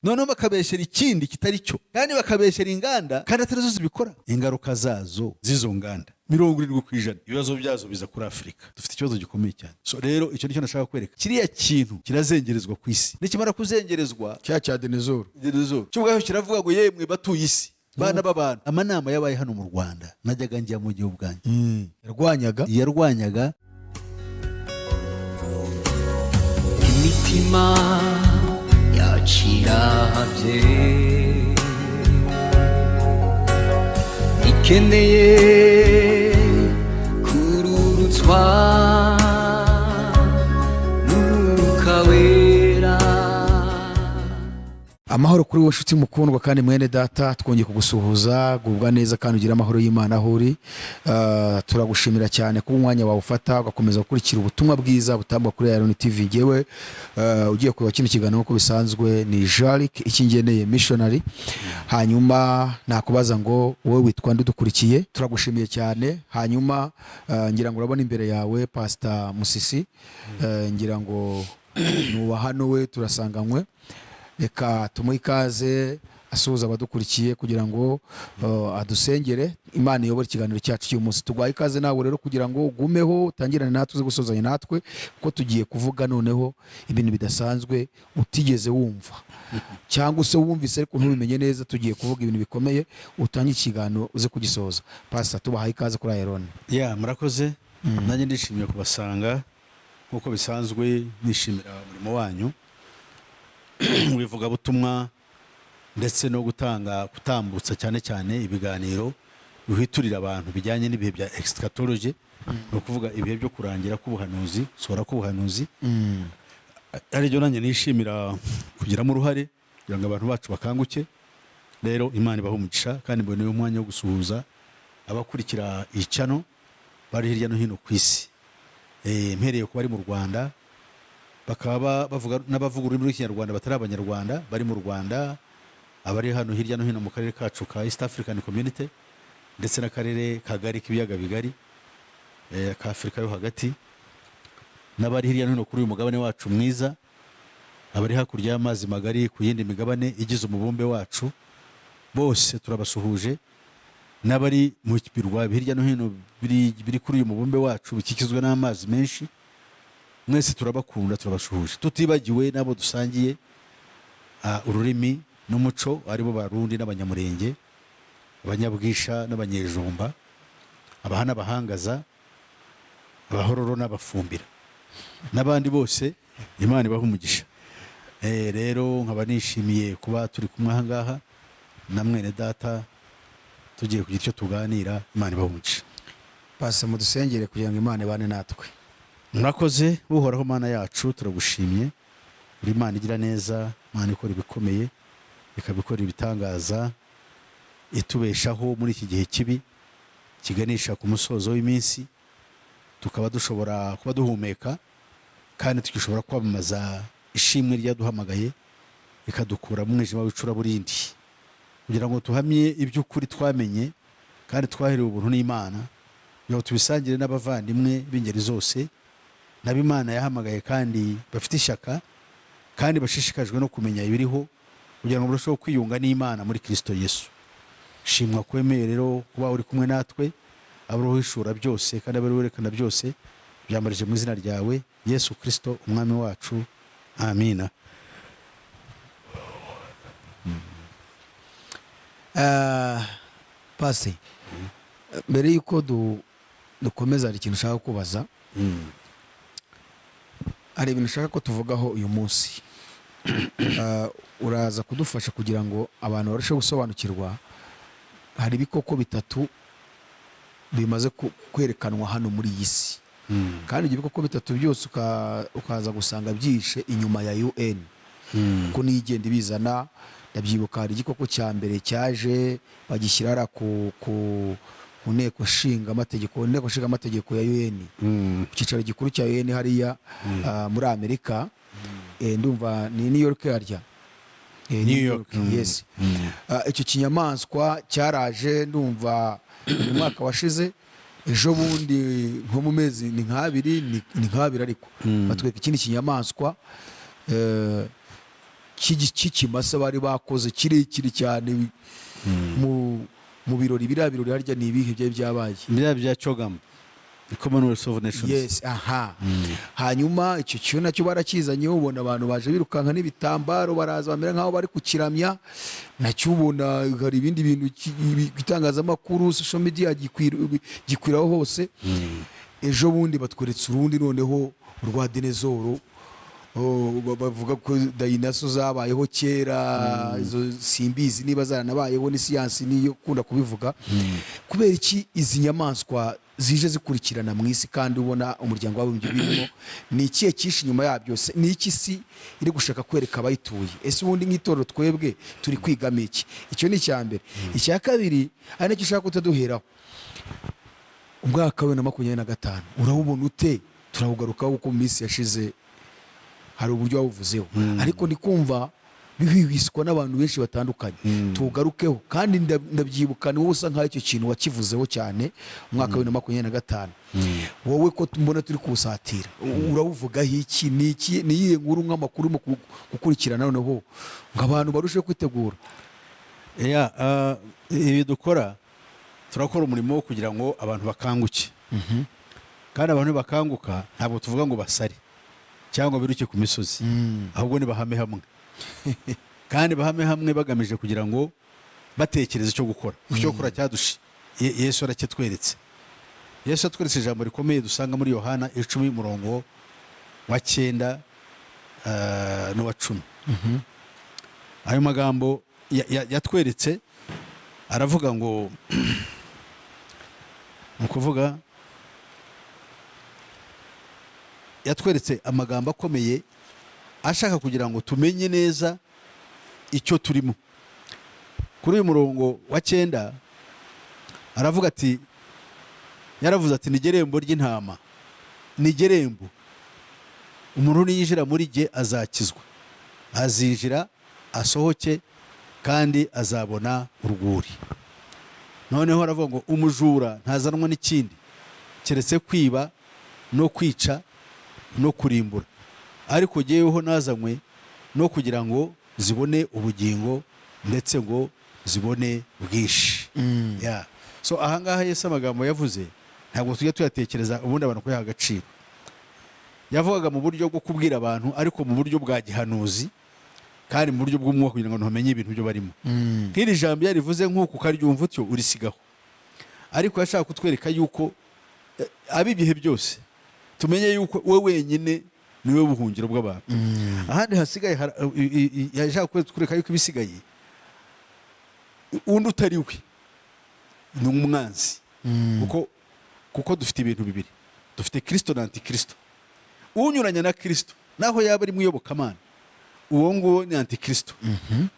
noneho bakabeshyera ikindi kitari cyo, kandi bakabeshyera inganda kandi atari zo zibikora. Ingaruka zazo z'izo nganda 70% ibibazo byazo biza kuri Afurika. Dufite ikibazo gikomeye cyane. So rero icyo nicyo nashaka kwereka, kiriya kintu kirazengerezwa ku isi, nikimara kuzengerezwa cya dinozoro cy'ubwaho kiravuga ngo yemwe batuye isi, bana b'abantu. Amanama yabaye hano mu Rwanda, najyaga njya mu gihugu bwanjye, yarwanyaga imitima yacirahabye ikeneye kururutswa n'Umwuka Wera. Amahoro kuri wowe nshuti mukundwa kandi mwene data, twongeye kugusuhuza. Gubwa neza kandi ugira amahoro y'Imana aho uri. Turagushimira cyane kuba umwanya wawe ufata ugakomeza gukurikira ubutumwa bwiza butambwa kuri Iron TV. Ngewe ugiye kureba kino kiganiro uko bisanzwe ni Jalik ikingeneye missionary. Hanyuma nakubaza ngo wowe witwa nde dukurikiye? Turagushimiye cyane. Hanyuma ngira ngo urabona imbere yawe Pastor Musisi, ngira ngo nuwa hano we turasanganywe. Reka tumuhe ikaze asuhuza abadukurikiye kugira ngo adusengere, Imana iyobore ikiganiro cyacu cy'uyu munsi. Tugwaye ikaze nawe rero kugira ngo ugumeho utangirane natwe uze gusozanya natwe, kuko tugiye kuvuga noneho ibintu bidasanzwe utigeze wumva cyangwa se wumvise ariko ntubimenye neza. Tugiye kuvuga ibintu bikomeye, utange ikiganiro uze kugisoza. Pastor, tubahaye ikaze kuri Iron. Murakoze. Nanjye ndishimiye kubasanga nkuko bisanzwe, nishimira umurimo wanyu wivuga butumwa ndetse no gutambutsa cyane cyane ibiganiro bihiturira abantu bijyanye n'ibihe bya eschatology, no kuvuga ibihe byo kurangira k'ubuhanuzi, sora k'ubuhanuzi. Aribyo nanjye nishimira kugiramo uruhare kugira ngo abantu bacu bakanguke. Rero Imana ibahe umugisha, kandi mboneye umwanya wo gusuhuza abakurikira iyi channel bari hirya no hino ku isi, mpereye ku bari mu Rwanda, bakaba bavuga n'abavuga ururimi rw'Ikinyarwanda batari Abanyarwanda bari mu Rwanda, abari hano hirya no hino mu karere kacu ka East African Community ndetse n'akarere kagari k'ibiyaga bigari ka Afurika yo hagati, n'abari hirya no hino kuri uyu mugabane wacu mwiza, abari hakurya y'amazi magari ku yindi migabane igize umubumbe wacu, bose turabasuhuje. N'abari mu birwa hirya no hino biri kuri uyu mubumbe wacu bikikizwe n'amazi menshi, mwese turabakunda, turabashuhuje. Tutibagiwe nabo dusangiye ururimi n'umuco, aribo Barundi n'Abanyamurenge, Abanyabwisha n'Abanyejumba, Abahana Bahangaza, Abahororo n'Abafumbira n'abandi bose. Imana ibahe umugisha. Rero nkaba nishimiye kuba turi kumwe aha ngaha na mwene data, tugiye kugira icyo tuganira. Imana ibahe umugisha. Pastor, mudusengere kugira ngo Imana ibane natwe. Murakoze. Uhoraho Mana yacu, turagushimiye. Uri Imana igira neza, Imana ikora ibikomeye, ikabikora ibitangaza, itubeshaho muri iki gihe kibi kiganisha ku musozo w'iminsi, tukaba dushobora kuba duhumeka kandi tukishobora kwamamaza ishimwe ryaduhamagaye, ikadukura mu mwijima w'icuraburindi, kugira ngo tuhamye iby'ukuri twamenye kandi twaherewe ubuntu n'Imana, kugira ngo tubisangire n'abavandimwe b'ingeri zose n'ab'Imana yahamagaye kandi bafite ishyaka kandi bashishikajwe no kumenya ibiriho, kugira ngo burusheho kwiyunga n'Imana muri Kristo Yesu. Shimwa kwemeye rero kuba uri kumwe natwe, abaruhishura byose kandi abaruwerekana byose, byambarije mu izina ryawe Yesu Kristo umwami wacu. Amina. Pastor, mbere yuko dukomeza hari ikintu ushaka kubaza. Hari ibintu ushaka ko tuvugaho uyu munsi. Uraza kudufasha kugira ngo abantu barusheho gusobanukirwa. Hari ibikoko bitatu bimaze kwerekanwa hano muri iyi si, kandi ibyo bikoko bitatu byose ukaza gusanga byishe inyuma ya UN, kuko nigenda ibizana. Ndabyibuka hari igikoko cya mbere cyaje bagishyira ku nteko nshinga amategeko ya UN, ku cyicaro gikuru cya UN hariya muri Amerika. Ndumva ni New York harya. New York. Yes. Icyo kinyamaswa cyaraje ndumva mu mwaka washize, ejo bundi nko mu mezi ni nk'abiri ariko batweka ikindi kinyamaswa cy'ikimasa bari bakoze kirekire cyane mu birori, biriya birori harya ni ibihe byari byabaye? biriya bya CHOGM, Commonwealth of Nations. Yes, aha. Hanyuma icyo kintu nacyo barakizanye, ubona abantu baje birukanka n'ibitambaro, baraza bamera nk'aho bari kukiramya. Nacyo ubona hari ibindi bintu itangazamakuru, social media gikwiraho hose. Ejo bundi batweretse urundi noneho urwa dinezoro, bavuga ko dayinaso zabayeho kera, izo simbizi niba zaranabayeho, ni siyansi niyo kunda kubivuga. Kubera iki izi nyamaswa zije zikurikirana mu isi kandi ubona umuryango w'abibumbye birimo? Ni ikihe cyinshi nyuma yabyo? Ni iki si iri gushaka kwereka abayituye? Ese ubundi nk'itorero twebwe turi kwigamo iki? Icyo ni icya mbere. Icya kabiri ari nacyo ushaka kutaduheraho, umwaka wa 2025 urawubona ute? Turawugarukaho kuko mu minsi yashize hari uburyo wawuvuzeho, ariko ndi kumva bihwiswa n'abantu benshi batandukanye. Tugarukeho kandi ndabyibuka ni wowe usa nk'aho icyo kintu wakivuzeho cyane umwaka wa 2025. Wowe ko mbona turi kuwusatira, urawuvugaho iki? Ni iyihe nkuru nk'amakuru mu gukurikirana noneho ngo abantu barusheho kwitegura? Ibi dukora, turakora umurimo wo kugira ngo abantu bakanguke, kandi abantu bakanguka ntabwo tuvuga ngo basare cyangwa biruke ku misozi, ahubwo ni bahame hamwe kandi bahame hamwe bagamije kugira ngo batekereze icyo gukora. Icyo gukora cyadushe Yesu arakitweretse. Yesu atweretse ijambo rikomeye dusanga muri Yohana 10:9 n'uwa 10. Ayo magambo yatweretse, aravuga ngo mu kuvuga yatweretse amagambo akomeye ashaka kugira ngo tumenye neza icyo turimo. Kuri uyu murongo wa 9 aravuga ati, yaravuze ati, ni gerembo ry'intama, ni gerembo, umuntu niyinjira muri jye azakizwa, azinjira asohoke kandi azabona urwuri. Noneho aravuga ngo umujura ntazanwa n'ikindi keretse kwiba no kwica no kurimbura, ariko jyeweho nazanywe no kugira ngo zibone ubugingo ndetse ngo zibone bwinshi. So ahangaha Yesu amagambo yavuze ntabwo tujya tuyatekereza ubundi abantu ko yaha agaciro. Yavugaga mu buryo bwo kubwira abantu, ariko mu buryo bwa gihanuzi kandi mu buryo bw'umwuka kugira ngo ntumenye ibintu byo barimo. Nk'iri jambo yarivuze nk'uko ukaryumva utyo urisigaho, ariko yashaka kutwereka yuko ab'ibihe byose tumenye yuko we wenyine niwe buhungiro bw'abantu. Ahandi hasigaye yashaka kutwereka yuko ibisigaye undi utari we ni umwanzi. Kuko dufite ibintu bibiri, dufite Kristo na Antikristo. Unyuranya na Kristo naho yaba ari muyobokamana, uwo nguwo ni Antikristo.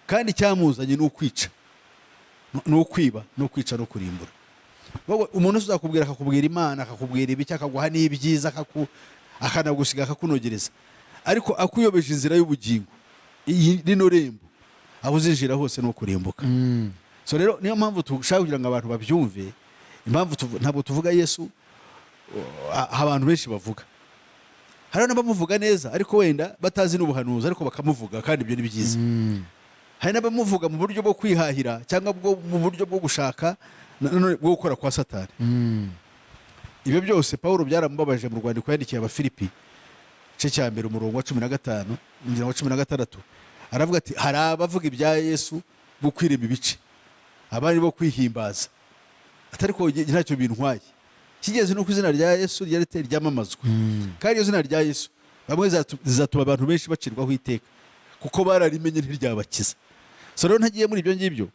Kandi cyamuzanye ni ukwica, ni ukwiba, no kwica no kurimbura. Wowe umuntu uzakubwira akakubwira Imana, akakubwira ibiki, akaguha n'ibyiza, akanagusiga akakunogereza, ariko akuyobeje inzira y'ubugingo, rino rembo aho uzinjira hose no kurimbuka. So rero niyo mpamvu tushaka kugira ngo abantu babyumve impamvu ntabwo tuvuga Yesu abantu benshi bavuga. Hari n'abamuvuga neza ariko wenda batazi n'ubuhanuzi, ariko bakamuvuga kandi ibyo ni byiza. Hari n'abamuvuga mu buryo bwo kwihahira cyangwa mu buryo bwo gushaka bwo gukora kwa Satani. Ibyo byose Pawulo byaramubabaje mu rwandiko yandikiye Abafilipi igice cya 1 umurongo wa 15 n'ingero wa 16, aravuga ati, hari abavuga ibya Yesu bwo kwirema ibice, abandi bo kwihimbaza, atari ko ntacyo bintwaye. Kigeze no ku izina rya Yesu ryamamazwa, kandi iyo zina rya Yesu bamwe zizatuma abantu benshi bacirwaho iteka kuko bararimenye ntiryabakiza. So rero ntagiye muri ibyo ngibyo,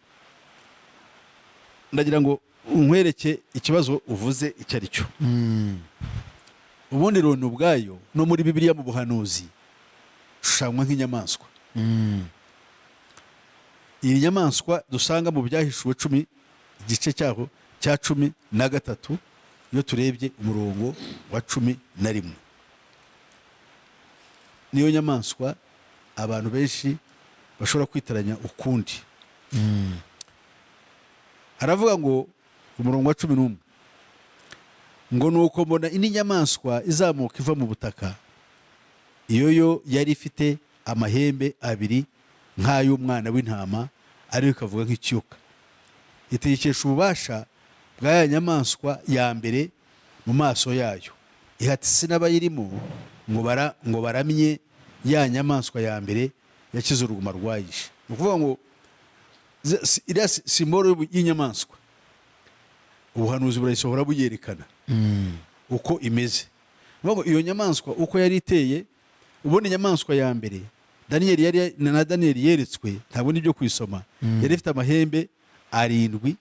ndagira ngo unkwereke ikibazo uvuze icyo ari cyo. Ubundi rero ubwayo no muri Bibiliya mu buhanuzi shushanywa nk'inyamaswa. Iyi nyamaswa dusanga mu Byahishuwe 10 igice cyaho cya 13 iyo turebye umurongo wa 11, niyo nyamaswa abantu benshi bashobora kwitaranya ukundi. Aravuga ngo umurongo wa 11 ngo nuko mbona indi nyamaswa izamuka iva mu butaka, iyo yo yari ifite amahembe abiri nk'ay'umwana w'intama, ariko ikavuga nk'ikiyoka. Itegekesha ububasha bwa ya nyamaswa ya mbere mu maso yayo, ihata isi n'abayirimo ngo baramye ya nyamaswa ya mbere yakize uruguma rwayishe. Ni ukuvuga ngo iriya simbolo y'inyamaswa, ubuhanuzi burayisohora buyerekana uko imeze. Iyo nyamaswa uko yari iteye, ubundi inyamaswa ya mbere Daniyeli yeretswe, ntabwo nibyo kuyisoma, yari ifite amahembe 7,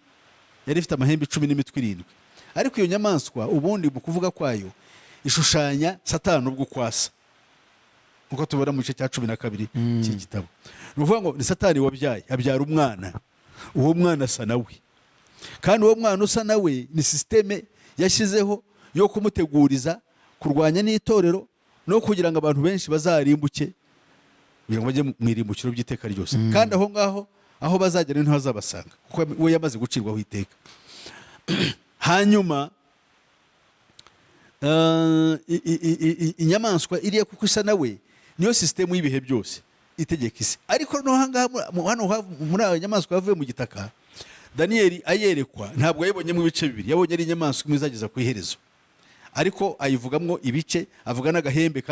yari ifite amahembe 10 n'imitwe 7. Ariko iyo nyamaswa ubundi mu kuvuga kwayo ishushanya Satani ubwo kwasa, nkuko tubona mu gice cya 12 cy'igitabo. Ni ukuvuga ngo ni Satani wabyaye, abyara umwana, uwo mwana asa nawe, kandi uwo mwana usa nawe ni sisiteme yashyizeho yo kumuteguriza kurwanya n'itorero, no kugira ngo abantu benshi bazarimbuke, kugira ngo bajye mu irimbukiro by'iteka ryose. Kandi aho ngaho aho bazagera niho hazabasanga, kuko we yamaze gucirwaho iteka. Hanyuma inyamaswa iriya kuko isa nawe niyo sisitemu y'ibihe byose itegeka isi. Ariko no hano muri ayo nyamaswa yavuye mu gitaka, Daniyeli ayerekwa ntabwo yayibonyemo ibice bibiri, yabonye ari inyamaswa imwe izageza ku iherezo, ariko ayivugamwo ibice. Avuga n'agahembe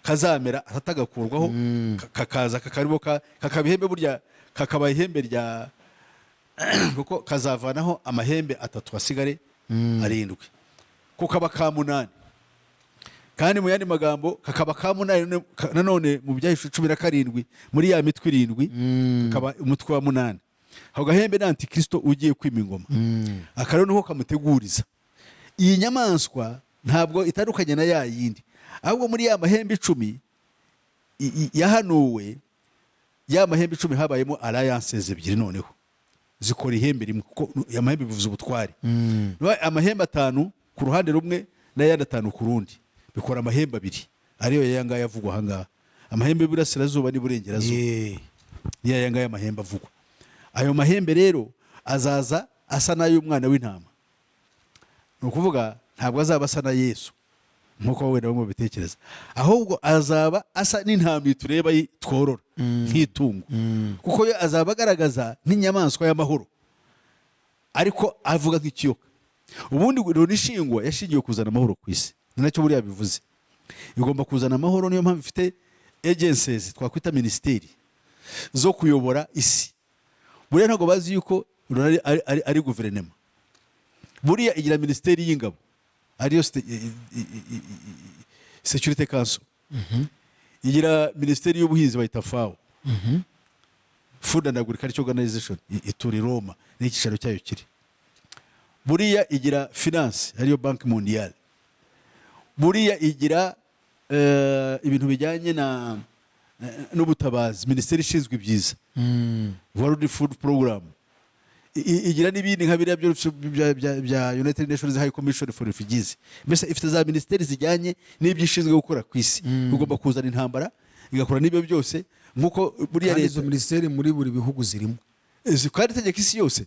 kazamera atagakurwaho, kakaza kakaba ihembe, burya kakaba ihembe rya kuko kazavanaho amahembe 3 hasigare 7, kukaba ka 8. Kandi mu yandi magambo kakaba ka 8 nanone mu byahishe 17 muri ya mitwe 7, kakaba umutwe wa 8. Aho gahembe ni Antikristo ugiye kwima ingoma, akarero niho kamuteguriza. Iyi nyamaswa ntabwo itandukanye na ya yindi, ahubwo muri ya mahembe 10 yahanuwe, ya mahembe 10 habayemo alliances 2 noneho zikora ihembe rimwe, kuko ya mahembe bivuze ubutware. Amahembe 5 ku ruhande rumwe n'ayandi 5 ku rundi, bikora amahembe 2, ariyo yayangaya avugwa ahangaha. Amahembe y'Iburasirazuba n'Iburengerazuba niyo yayangaya amahembe avugwa. Ayo mahembe rero azaza asa n'ay'umwana w'intama. Ni ukuvuga ntabwo azaba asa na Yesu nkuko wenda bamwe bitekereza, ahubwo azaba asa n'intama tureba tworora nk'itungo, kuko yo azaba agaragaza nk'inyamaswa y'amahoro, ariko avuga nk'ikiyoka. Ubundi Ronishingwa yashingiye kuzana amahoro ku isi, ni nacyo buriya bivuze. Igomba kuzana amahoro, niyo mpamvu ifite agencies twakwita ministeri zo kuyobora isi. Buriya ntabwo bazi yuko ari guverinoma. Buriya igira ministeri y'ingabo, ariyo Security Council. Igira ministeri y'ubuhinzi bayita FAO, Food and Agriculture Organization, ituri Roma n'ikicaro cyayo kiri. Buriya igira finance, ariyo Banki Mondiale. Buriya igira ibintu bijyanye n'ubutabazi, ministeri ishinzwe ibyiza, World Food Program. Igira n'ibindi nka biriya bya United Nations High Commission for Refugees. Mbese ifite za ministeri zijyanye n'ibyishinzwe gukora ku isi. Ugomba kuzana intambara, igakora n'ibyo byose, nkuko buriya leta izo ministeri muri buri bihugu zirimo, kandi itegeka isi yose.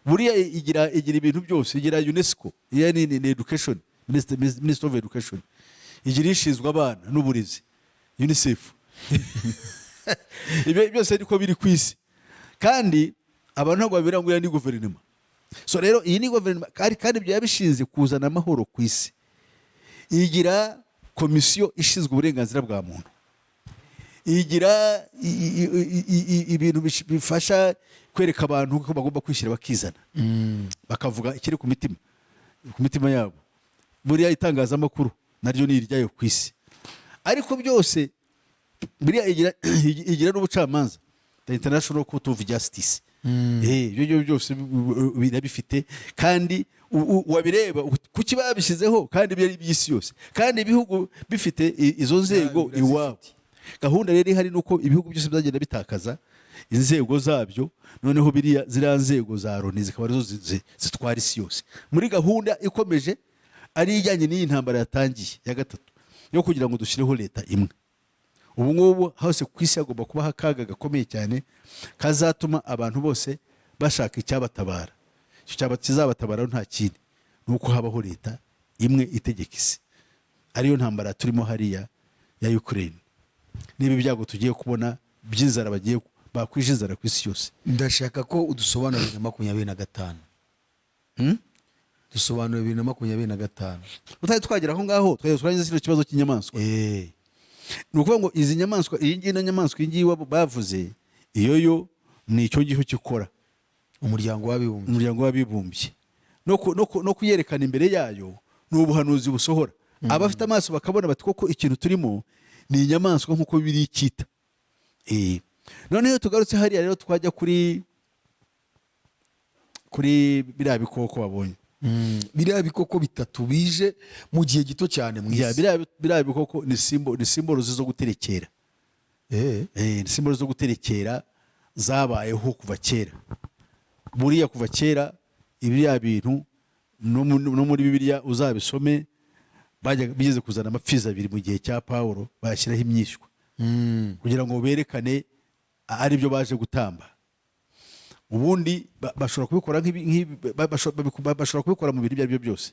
Buriya igira ibintu byose. Igira UNESCO, iya ni education, Minister of Education. Igira ishinzwe abana n'uburezi, UNICEF. Ibi byose niko biri ku isi, kandi abantu ntabwo babiranguye ni guverinoma. So rero iyi ni guverinoma, kandi ibyo yabishinze kuzana amahoro ku isi. Igira komisiyo ishinzwe uburenganzira bwa muntu, igira ibintu bifasha kwereka abantu ko bagomba kwishyira bakizana, bakavuga ikiri ku mitima yabo. Buriya itangazamakuru naryo ni iryayo ku isi. Ariko byose buriya igira n'ubucamanza, the International Court of Justice. Ibyo byose birabifite, kandi wabireba kuki babishyizeho, kandi byari by'isi yose, kandi ibihugu bifite izo nzego iwabo. Gahunda rero ihari nuko ibihugu byose byagenda bitakaza inzego zabyo, noneho ziriya nzego za Loni zikaba arizo zitwara isi yose. Muri gahunda ikomeje ari ijyanye n'iyi ntambara yatangiye ya gatatu yo kugira ngo dushyireho leta imwe. Ubu ngubu hose ku isi hagomba kubaho akaga gakomeye cyane kazatuma abantu bose bashaka icyabatabara. Icyo kizabatabara nta kindi, nuko habaho leta imwe itegeka isi. Ariyo ntambara turimo hariya ya Ukraine. niba ibyago tugiye kubona by'inzara bakwishe inzara ku isi yose. ndashaka ko udusobanurira 2025. dusobanura 2025. utari twagera aho ngaho twari twarangiza kino kibazo cy'inyamaswa. Ni ukuvuga ngo izi nyamaswa, iyi ngiyi na nyamaswa iyi ngiyi bavuze, iyo ni icyo gihe gikora umuryango w'abibumbye no kuyerekana imbere yayo ni ubuhanuzi busohora. Abafite amaso bakabona bati koko ikintu turimo ni inyamaswa nk'uko biri icyita. Noneho tugarutse hariya rero twajya kuri biriya bikoko babonye. biriya bikoko bitatu bije mu gihe gito cyane mu isi. Biriya bikoko ni simbolo zo guterekera. Ni simbolo zo guterekera zabayeho kuva kera. Buriya kuva kera ibiriya bintu no muri Bibiliya uzabisome bigeze kuzana amapfizi abiri mu gihe cya Pawulo, bayashyiraho imyishywa kugira ngo berekane ari byo baje gutamba. Ubundi bashobora kubikora bashobora kubikora mu bintu ibyo ari byo byose.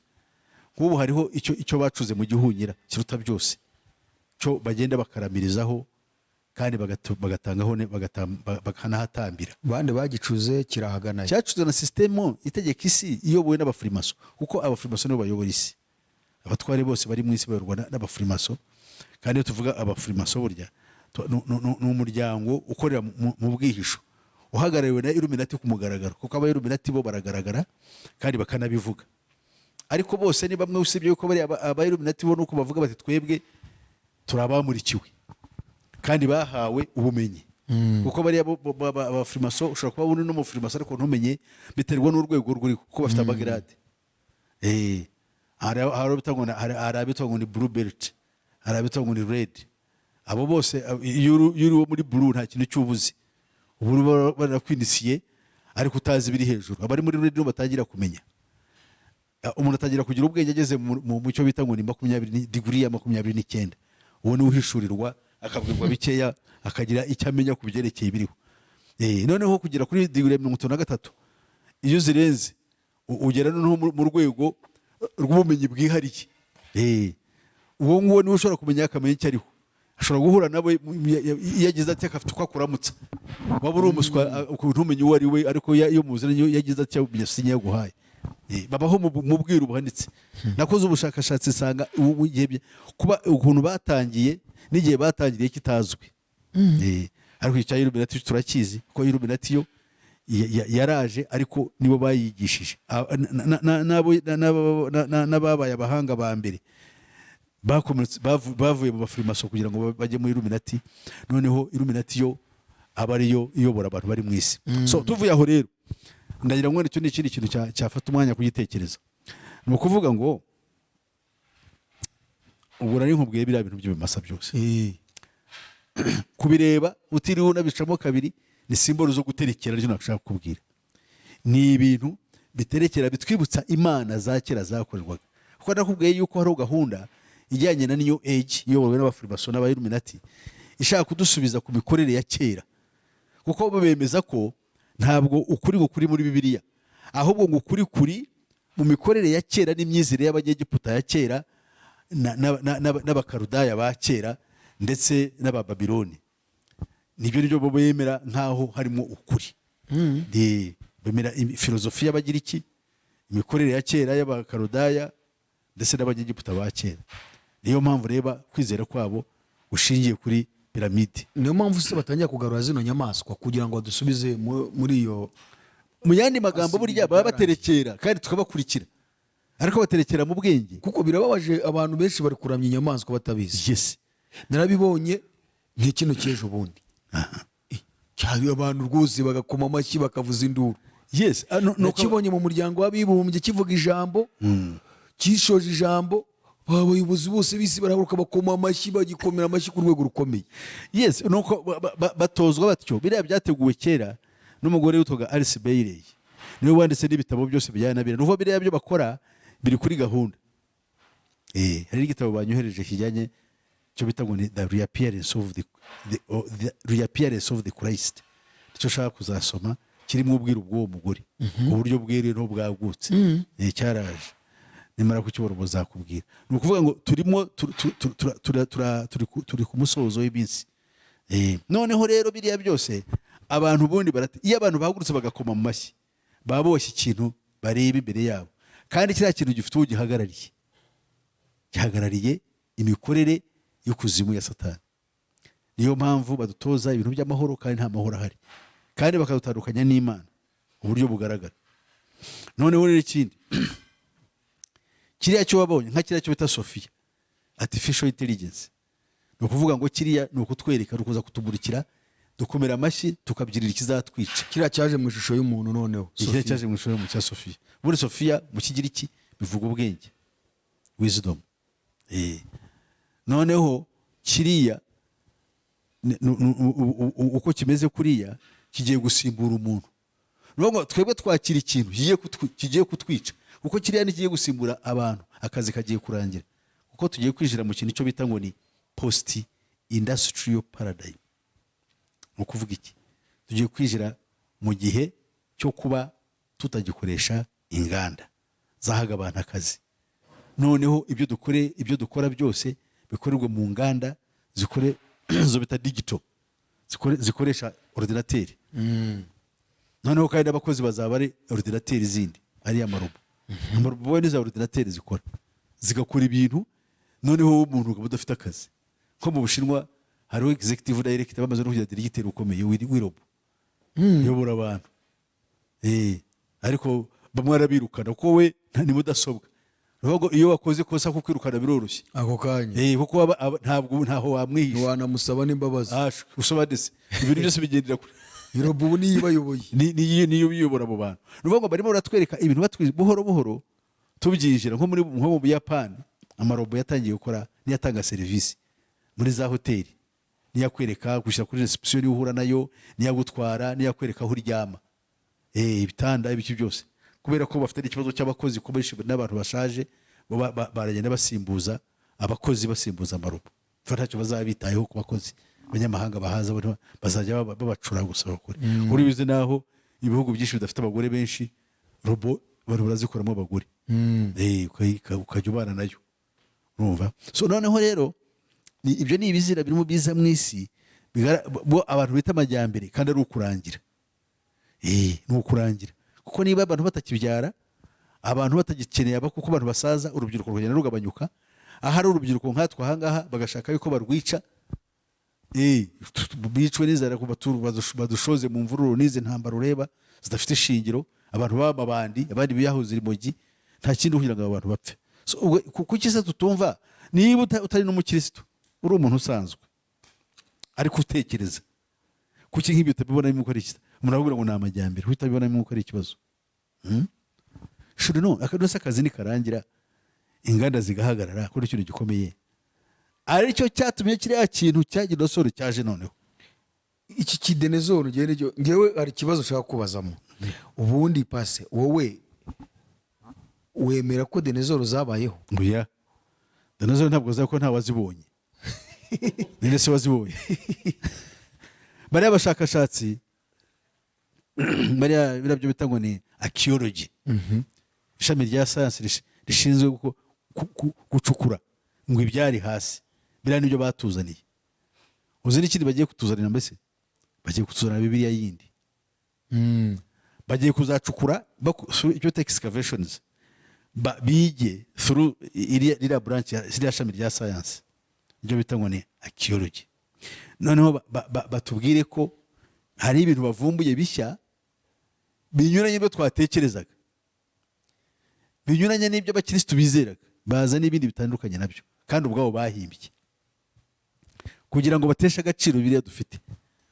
Nk'ubu hariho icyo bacuze mu gihunyira kiruta byose, cyo bagenda bakaramirizaho kandi bagatangaho bakanahatambira. Bande bagicuze kirahagana, cyacuzwe na sisitemu itegeka isi iyobowe n'abafurimaso, kuko abafurimaso nibo bayobora isi. Abatware bose bari mu isi bayoborwa n'abafurimaso, kandi iyo tuvuga abafurimaso burya ni umuryango ukorera mu bwihisho uhagarariwe na Illuminati ku mugaragaro, kuko aba Illuminati bo baragaragara kandi bakanabivuga. Ariko bose ni bamwe, usibye yuko bari aba Illuminati bo nuko bavuga bati twebwe turabamurikiwe kandi bahawe ubumenyi. Kuko bari abafurimaso ushobora kuba uri n'umufurimaso ariko ntumenye, biterwa n'urwego ruri, kuko bafite amagrade. Hari abitwa ngo ni blue belt, hari abitwa ngo ni red. Abo bose iyo uri muri blue nta kintu cy'ubuzi, ubu barakwinisiye ariko utazi ibiri hejuru. Abari muri red batangira kumenya. Umuntu atangira kugira ubwenge ageze mu cyo bita ngo ni 20 degree ya 29. Uwo ni uhishurirwa akabwirwa bikeya akagira icyo amenya ku byerekeye ibiriho. Noneho kugera kuri degree ya 33 iyo zirenze ugera no mu rwego rw'ubumenyi bwihariye. Uwo nguwo niwe ushobora kumenya akamenya icyo ariho. Ashobora guhura nawe yagize ati akafite uko akuramutsa, waba uri umuswa ntumenye uwo ari we, ariko iyo muziranye yagize ati yasinya yaguhaye. Babaho mu bwiru buhanitse. Nakoze ubushakashatsi nsanga kuba ukuntu batangiye n'igihe batangiriye kitazwi. Ariko icya Illuminati turakizi, kuko Illuminati yo yaraje ariko nibo bayigishije. N'ababaye abahanga ba mbere bavuye mu bafurimaso kugira ngo bajye muri Illuminati. Noneho Illuminati yo aba ariyo iyobora abantu bari mu isi. So tuvuye aho rero ndagira ngo nicyo n'ikindi kintu cyafata umwanya kugitekereza. Ni ukuvuga ngo ubu nari nkubwiye biriya bintu by'ibimasa byose, kubireba utiriwe unabicamo kabiri, ni simbolo zo guterekera. Ryo nashaka kubwira ni ibintu biterekera bitwibutsa imana za kera zakorerwaga. Kuko nakubwiye yuko hari gahunda ijyanye na New Age iyobowe n'abafurimaso n'aba Illuminati ishaka kudusubiza ku mikorere ya kera, kuko bemeza ko ntabwo ukuri kuri muri Bibiliya, ahubwo ngo ukuri mu mikorere ya kera n'imyizire y'Abanyegiputa ya kera n'Abakarudaya ba kera ndetse n'Abababiloni. Nibyo bo bemera nkaho harimo ukuri. Bemera filozofi y'Abagiriki, imikorere ya kera y'Abakarudaya ndetse n'Abanyegiputa ba kera. Niyo mpamvu reba kwizera kwabo ushingiye kuri piramide. Niyo mpamvu se batangira kugarura zino nyamaswa kugira ngo badusubize muri iyo. Mu yandi magambo burya baba baterekera kandi tukabakurikira, ariko baterekera mu bwenge. Kuko birababaje, abantu benshi bari kuramya inyamaswa batabizi. Yes, narabibonye nk'ikino cy'ejo bundi. Cyari abantu rwose bagakoma amashyi bakavuza induru. Yes, nakibonye mu muryango w'abibumbye kivuga ijambo, kishoje ijambo, abayobozi bose bisi barahaguruka bakoma amashyi, bagikomera amashyi ku rwego rukomeye. Yes, nuko batozwa batyo. Biriya byateguwe kera n'umugore witwaga Alice Bailey, niwe wanditse n'ibitabo byose bijyana na biriya. Nuko biriya byo bakora biri kuri gahunda. Hari igitabo banyohereje kijyanye cyo bita ngo ni the reappearance of the Christ. Icyo shaka kuzasoma kirimo ubwiru bw'uwo mugore, uburyo bwere no bwagutse. Cyaraje nimara kukibora bazakubwira. Ni ukuvuga ngo turimo turi ku musozo w'iminsi. noneho rero biriya byose abantu ubundi iyo abantu bahagurutse bagakoma mu mashyi baba boshye ikintu bareba imbere yabo, kandi kiriya kintu gifite uwo gihagarariye imikorere y'ikuzimu ya Satani. Niyo mpamvu badutoza ibintu by'amahoro kandi nta mahoro ahari, kandi bakadutandukanya n'Imana mu buryo bugaragara. Noneho rero ikindi kiriya cyo wabonye nka kiriya cyo bita Sophia artificial intelligence, ni ukuvuga ngo kiriya ni ukutwereka, ni ukuza kutumurikira, dukomera amashyi tukabyirira ikizatwica. kiriya cyaje mu ishusho y'umuntu. Noneho kiriya cyaje mu ishusho y'umuntu cya Sophia. Muri Sophia mu Kigiriki bivuga ubwenge, wisdom. Noneho kiriya uko kimeze kuriya kigiye gusimbura umuntu. Nubwo twebwe twakira ikintu kigiye kutwica, kuko kiriya nikigiye gusimbura abantu, akazi kagiye kurangira, kuko tugiye kwinjira mu kintu cyo bita ngo ni post industrial paradigm. Ni ukuvuga iki? Tugiye kwinjira mu gihe cyo kuba tutagikoresha inganda zahaga abantu akazi. Noneho ibyo dukora byose bikorerwa mu nganda zo bita digital, zikoresha ordinateri. Noneho kandi abakozi bazaba ari ordinateri zindi, ari amarobo. Amarobo ni za ordinateri zigakora ibintu. Noneho umuntu ukaba udafite akazi. Nko mu Bushinwa hariho executive director, bamaze no kugira directeur ukomeye w'irobo uyobora abantu. Ariko bamwe arabirukana kuko we ni mudasobwa. Nubwo iyo wakoze kosa ko kwirukana biroroshye ako kanya, kuko ntaho wamwihisha, wanamusaba n'imbabazi. usobanutse ibintu byose bigendera kure. Irobo ubu niyo ibayoboye, niyo biyobora abo bantu. Nubwo barimo baratwereka ibintu buhoro buhoro tubyinjira. Nko mu Buyapani amarobo yatangiye gukora, niyatanga serivisi muri za hoteli, niyakwereka gushyira kuri reception uhura nayo, niyagutwara, niyakwereka aho uryama, ibitanda, ibiki byose. Kubera ko bafite ikibazo cy'abakozi ko n'abantu bashaje, baragenda basimbuza abakozi, basimbuza amarobo. Ntacyo bazabitayeho ku bakozi abanyamahanga bahaza, bazajya babacura gusa bakore. Uri bize naho ibihugu byinshi bidafite abagore benshi, robo abantu barazikoramo abagore, ukajya ubana nayo, urumva. So noneho rero ibyo ni ibizira birimo biza mu isi, abantu bita amajyambere, kandi ari ukurangira. Ni ukurangira, kuko niba abantu batakibyara, abantu batagikeneye kuko abantu basaza, urubyiruko rugenda rugabanyuka. Ahari urubyiruko nkatwe ahangaha bagashaka yuko barwica, bicwe n'inzara, badushoze mu mvururu n'izi ntambara ureba zidafite ishingiro, abantu baba abandi, abandi biyahuza imogi, nta kindi kugira ngo abantu bapfe. Kuki se tutumva, niba utari n'umukristo, uri umuntu usanzwe ariko utekereza, kuki nk'ibyo utabibonamo ko ari iki? Umuntu avuga ngo ni amajyambere, utabibonamo ko ari ikibazo. Akazi nikarangira, inganda zigahagarara, kuri ikintu gikomeye aricyo cyatumye kiriya kintu cya dinosoro cyaje. Noneho iki kidenezoro ngewe hari ikibazo ushaka kubazamo. Ubundi pase, wowe wemera ko dinozoro zabayeho? Nguya dinozoro ntabwo zako nta wazibonye. Nene se wazibonye? Bari abashakashatsi birabyo bita ngo ni archaeology, ishami rya science rishinzwe gucukura ngo ibyari hasi, biriya nibyo batuzaniye. Uzi n'ikindi bagiye kutuzanira? Mbese bagiye kutuzanira Bibiliya yindi. Bagiye kuzacukura icyo bita excavations, bige through iriya branch, iriya shami rya science, ibyo bita ngo ni archaeology. Noneho batubwire ko hari ibintu bavumbuye bishya binyuranye n'ibyo twatekerezaga, binyuranye n'ibyo abakirisitu bizeraga, baza n'ibindi bitandukanye nabyo, kandi ubwabo bahimbye kugira ngo bateshe agaciro Bibiliya dufite.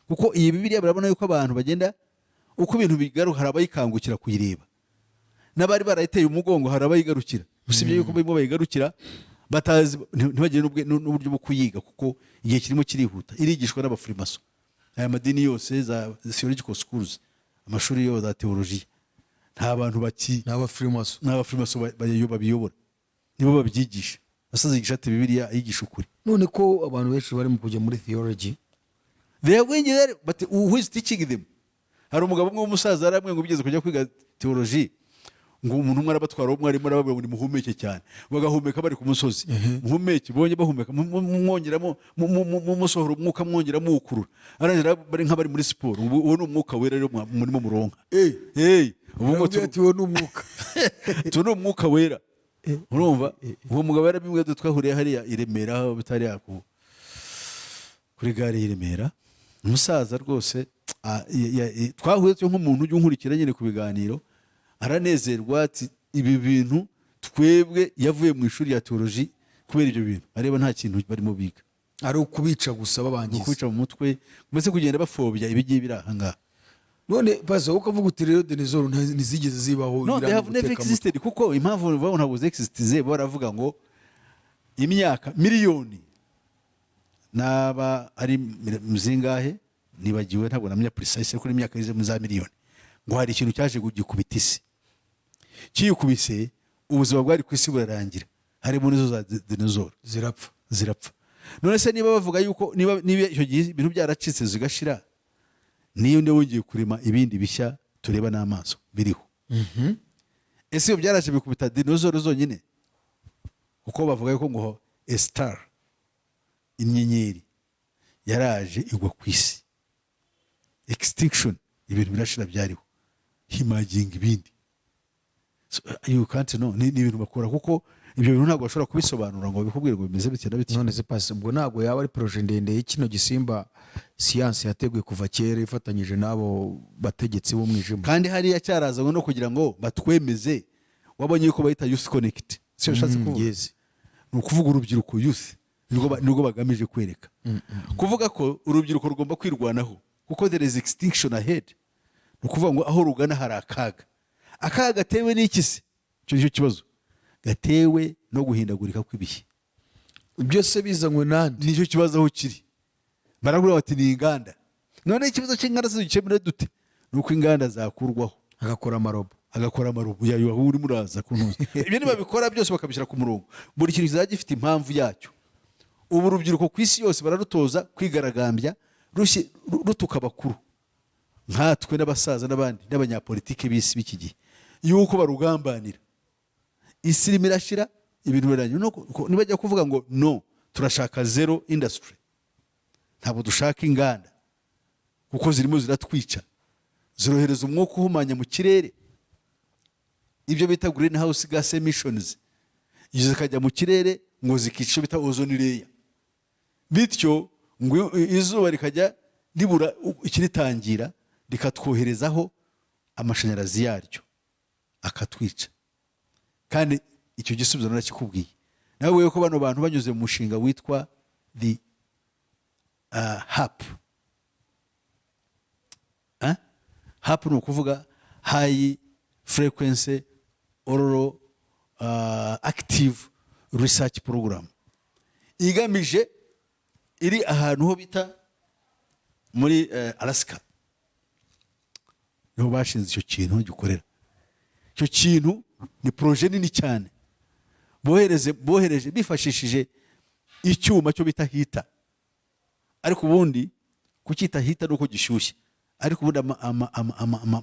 Kuko iyi Bibiliya barabona yuko abantu bagenda, uko ibintu bigaruka hari abayikangukira kuyireba, n'abari barayiteye umugongo hari abayigarukira. Usibye yuko barimo bayigarukira batazi, ntibagire n'uburyo bwo kuyiga, kuko igihe kirimo kirihuta. Irigishwa n'abafrimaso, aya madini yose za theological schools, amashuri yo za teologiya, nta bantu n'abafrimaso babiyobora, nibo babyigisha. Basazigisha ati Bibiliya ayigisha ukuri. None ko abantu benshi bari mu kujya muri theology, they are going there, but who is teaching them? Hari umugabo umwe w'umusaza aramwe ngo bigeze kujya kwiga teology, ngo umuntu umwe arabatwara umwe arimo arababwira ngo nimuhumeke cyane bagahumeka bari ku musozi muhumeke bonye bahumeka mwongeramo musohora umwuka mwongeramo ukurura arangira bari nk'abari muri siporo uwo ni umwuka wera rero murimo muronka ubu ngo tuwo ni umwuka tu ni umwuka wera urumva uwo mugabo yarabimwe twahuriye hariya i Remera aho bitari yako kuri gare y'i Remera umusaza rwose twahuye nk'umuntu ujya unkurikira nyine ku biganiro aranezerwa ati ibi bintu twebwe yavuye mu ishuri ya teoloji kubera ibyo bintu areba nta kintu barimo biga ari ukubica gusa babangiza ukubica mu mutwe mbese kugenda bafobya ibigiye biri aha ngaha none pazo ukavuga uti rero Denizoro ntizigeze zibaho no they have never existed kuko impamvu babona ngo existize baravuga ngo imyaka miliyoni naba ari muzingahe nibagiwe ntabwo namenya precise kuri imyaka ize mu za miliyoni ngo hari ikintu cyaje gukubita isi kiyukubise ubuzima bwari ku isi burarangira harimo nizo za Denizoro zirapfa none se niba bavuga yuko niba icyo gihe ibintu byaracitse zigashira niyo nde wongeye kurema ibindi bishya tureba n'amaso biriho ese iyo byaraje bikubita Denizoro zonyine kuko bavuga yuko ngo a star inyenyeri yaraje igwa ku isi extinction ibintu birashira byariho himaginga ibindi you can't know ni ibintu bakora kuko ibyo bintu ntabwo bashobora kubisobanura ngo bikubwire ngo bimeze bitya bitya none se passe ubwo ntabwo yaba ari projet ndende y'ikino gisimba science yateguye kuva kera ifatanyije nabo bategetsi b'umwijima kandi hariya cyarazanywe no kugira ngo batwemeze wabonye yuko bahita youth connect sio bishatse kuvuga yes ni ukuvuga urubyiruko youth nirwo bagamije kwereka kuvuga ko urubyiruko rugomba kwirwanaho kuko there is extinction ahead ni ukuvuga ngo aho rugana hari akaga gatewe n'iki se icyo kibazo gatewe no guhindagurika kw'ibihe byose bizanywe nande nicyo kibazo aho kiri baragura bati ni inganda none ikibazo cy'inganda zigikemure dute nuko inganda zakurwaho agakora amarobo yayo aho uri muraza kuntuza ibyo nibabikora byose bakabishyira ku murongo buri kintu kizajya gifite impamvu yacyo ubu urubyiruko ku isi yose bararutoza kwigaragambya rutuka abakuru nkatwe n'abasaza n'abandi n'abanyapolitike b'isi b'iki gihe yuko barugambanira isi irimo irashira ibintu birangiye nibajya kuvuga ngo no turashaka zero industry ntabwo dushaka inganda kuko zirimo ziratwica zirohereza umwuka uhumanya mu kirere ibyo bita green house gas emissions zikajya mu kirere ngo zikica icyo bita ozone layer bityo ngo izuba rikajya ribura ikiritangira rikatwoherezaho amashanyarazi yaryo akatwica kandi icyo gisubizo narakikubwiye nawe wewe ko bano bantu banyuze mu mushinga witwa the HAP HAP ni ukuvuga high frequency oral active research program igamije iri ahantu ho bita muri Alaska niho bashinze icyo kintu gikorera icyo kintu ni projet nini cyane bohereje bifashishije icyuma cyo bita hita ariko ubundi kucyita hita nuko gishyushye ariko ubundi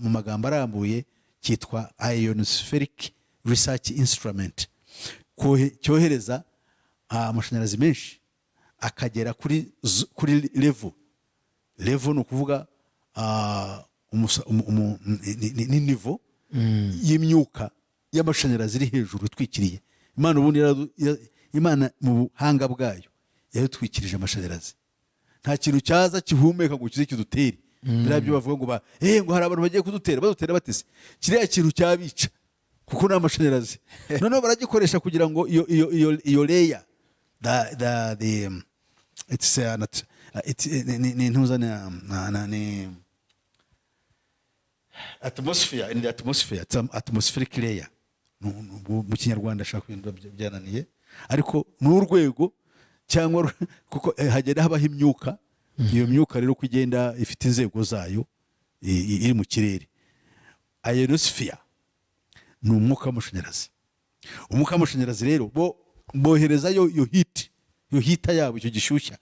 mu magambo arambuye cyitwa ionospheric research instrument cyohereza amashanyarazi menshi akagera kuri level ni ukuvuga ni nivo y'imyuka y'amashanyarazi iri hejuru itwikiriye imana ubundi imana mu buhanga bwayo yadutwikirije amashanyarazi nta kintu cyaza kihumeka ngo kize kidutere biriya byo bavuga ngo ngo hari abantu bagiye badutera batese kiriya kintu cyabica kuko ni amashanyarazi noneho baragikoresha kugira ngo iyo layer ni atmosphere in the atmosphere atmospheric layer mu kinyarwanda ashaka ibintu byananiye ariko ni urwego cyangwa kuko hagenda habaho imyuka iyo myuka rero kugenda ifite inzego zayo iri mu kirere ionosphere ni umwuka w'amashanyarazi umwuka w'amashanyarazi rero boherezayo iyo hita yabo icyo gishyushya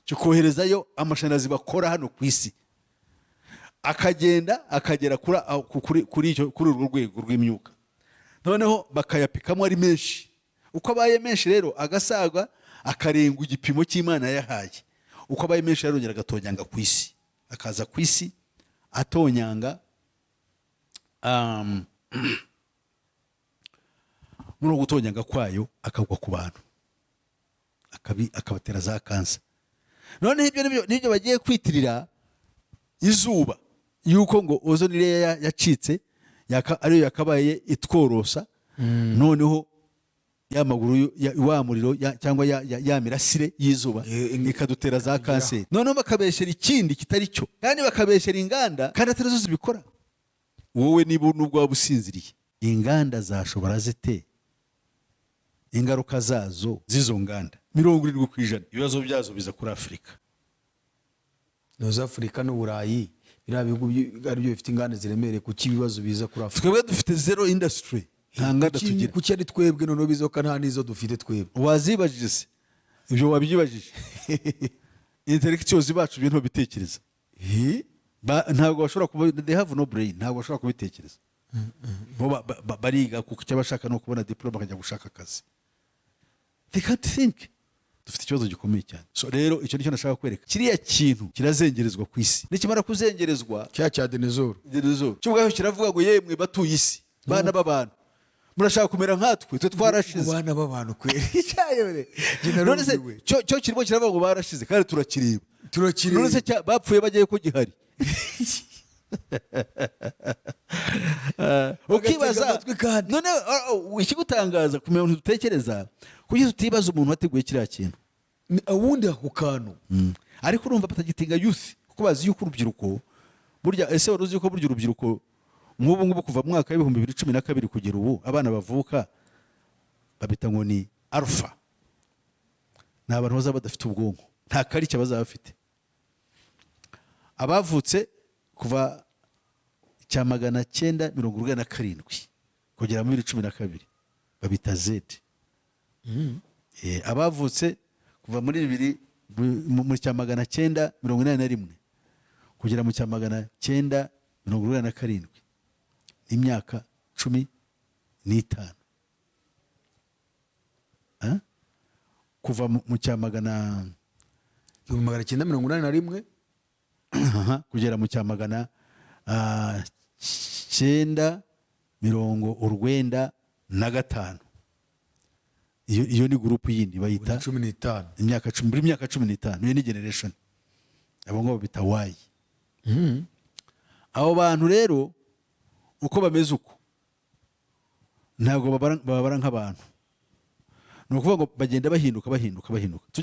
cyo koherezayo amashanyarazi bakora hano ku isi akagera kuri urwo rwego rw'imyuka noneho bakayapikamo ari menshi. Uko abaye menshi rero agasaga akarenga igipimo cy'Imana yahaye. Uko abaye menshi yarongera agatonyanga ku isi, akaza ku isi atonyanga muri gutonyanga kwayo akagwa ku bantu akabatera za kansa. None ibyo nibyo bagiye kwitirira izuba, yuko ngo ozone layer yacitse ariyo yakabaye itworosa. Noneho ya maguru wa muriro cyangwa ya mirasire y'izuba ikadutera za kanseri. Noneho bakabeshera ikindi kitari cyo, kandi bakabeshera inganda kandi atari zo zibikora. Wowe niba nubwo waba usinziriye, inganda zashobora zite ingaruka zazo z'izo nganda 70%? Ibibazo byazo biza kuri Afurika. Noza Afurika n'Uburayi biriya bihugu ari byo bifite inganda ziremereye, kuki ibibazo biza kuri Afurika? Twebwe dufite zero industry, nta nganda tugira. Kuki ari twebwe noneho bizoka nta nizo dufite twebwe? Wazibajije se? Ibyo wabyibajije? Intellectuals bacu ibintu bitekereza ntabwo bashobora kuba, they have no brain, ntabwo bashobora kubitekereza. Bariga kuko icyo bashaka no kubona diploma bakajya gushaka akazi. They can't think. Dufite ikibazo gikomeye cyane. So rero icyo nicyo nashaka kwereka, kiriya kintu kirazengerezwa ku isi. Nikimara kuzengerezwa cya dinozoro cyubwaho kiravuga ngo yemwe batuye isi, bana b'abantu, murashaka kumera nkatwe, twe twarashize. Bana b'abantu kweri cyayore. None se cyo kirimo kiravuga ngo barashize kandi turakiriba. None se bapfuye bagiye ko gihari. Ukibaza none ikigutangaza kumenya umuntu dutekereza, kuki tutibaza umuntu wateguye kiriya kintu awundi ako kantu. Ariko urumva batagitinga youth, kuko bazi yuko urubyiruko burya, ese wari uzi yuko burya urubyiruko nk'ubu kuva mu mwaka w'ibihumbi 2012 kugera ubu abana bavuka babita ngo ni alpha, ni abantu bazaba badafite ubwonko, nta karicya bazaba bafite. Abavutse kuva 1947 kugera muri 2012 babita Z. Abavutse kuva muri 1981 kugera mu 1947 imyaka 15. Kuva mu 1981 kugera mu 1995. Iyo ni group yindi bayita 15 imyaka 15. Iyo ni generation, abo ngo bita Y. Abo bantu rero uko bameze uko ntabwo babara nk'abantu, ni ukuvuga ngo bagenda bahinduka.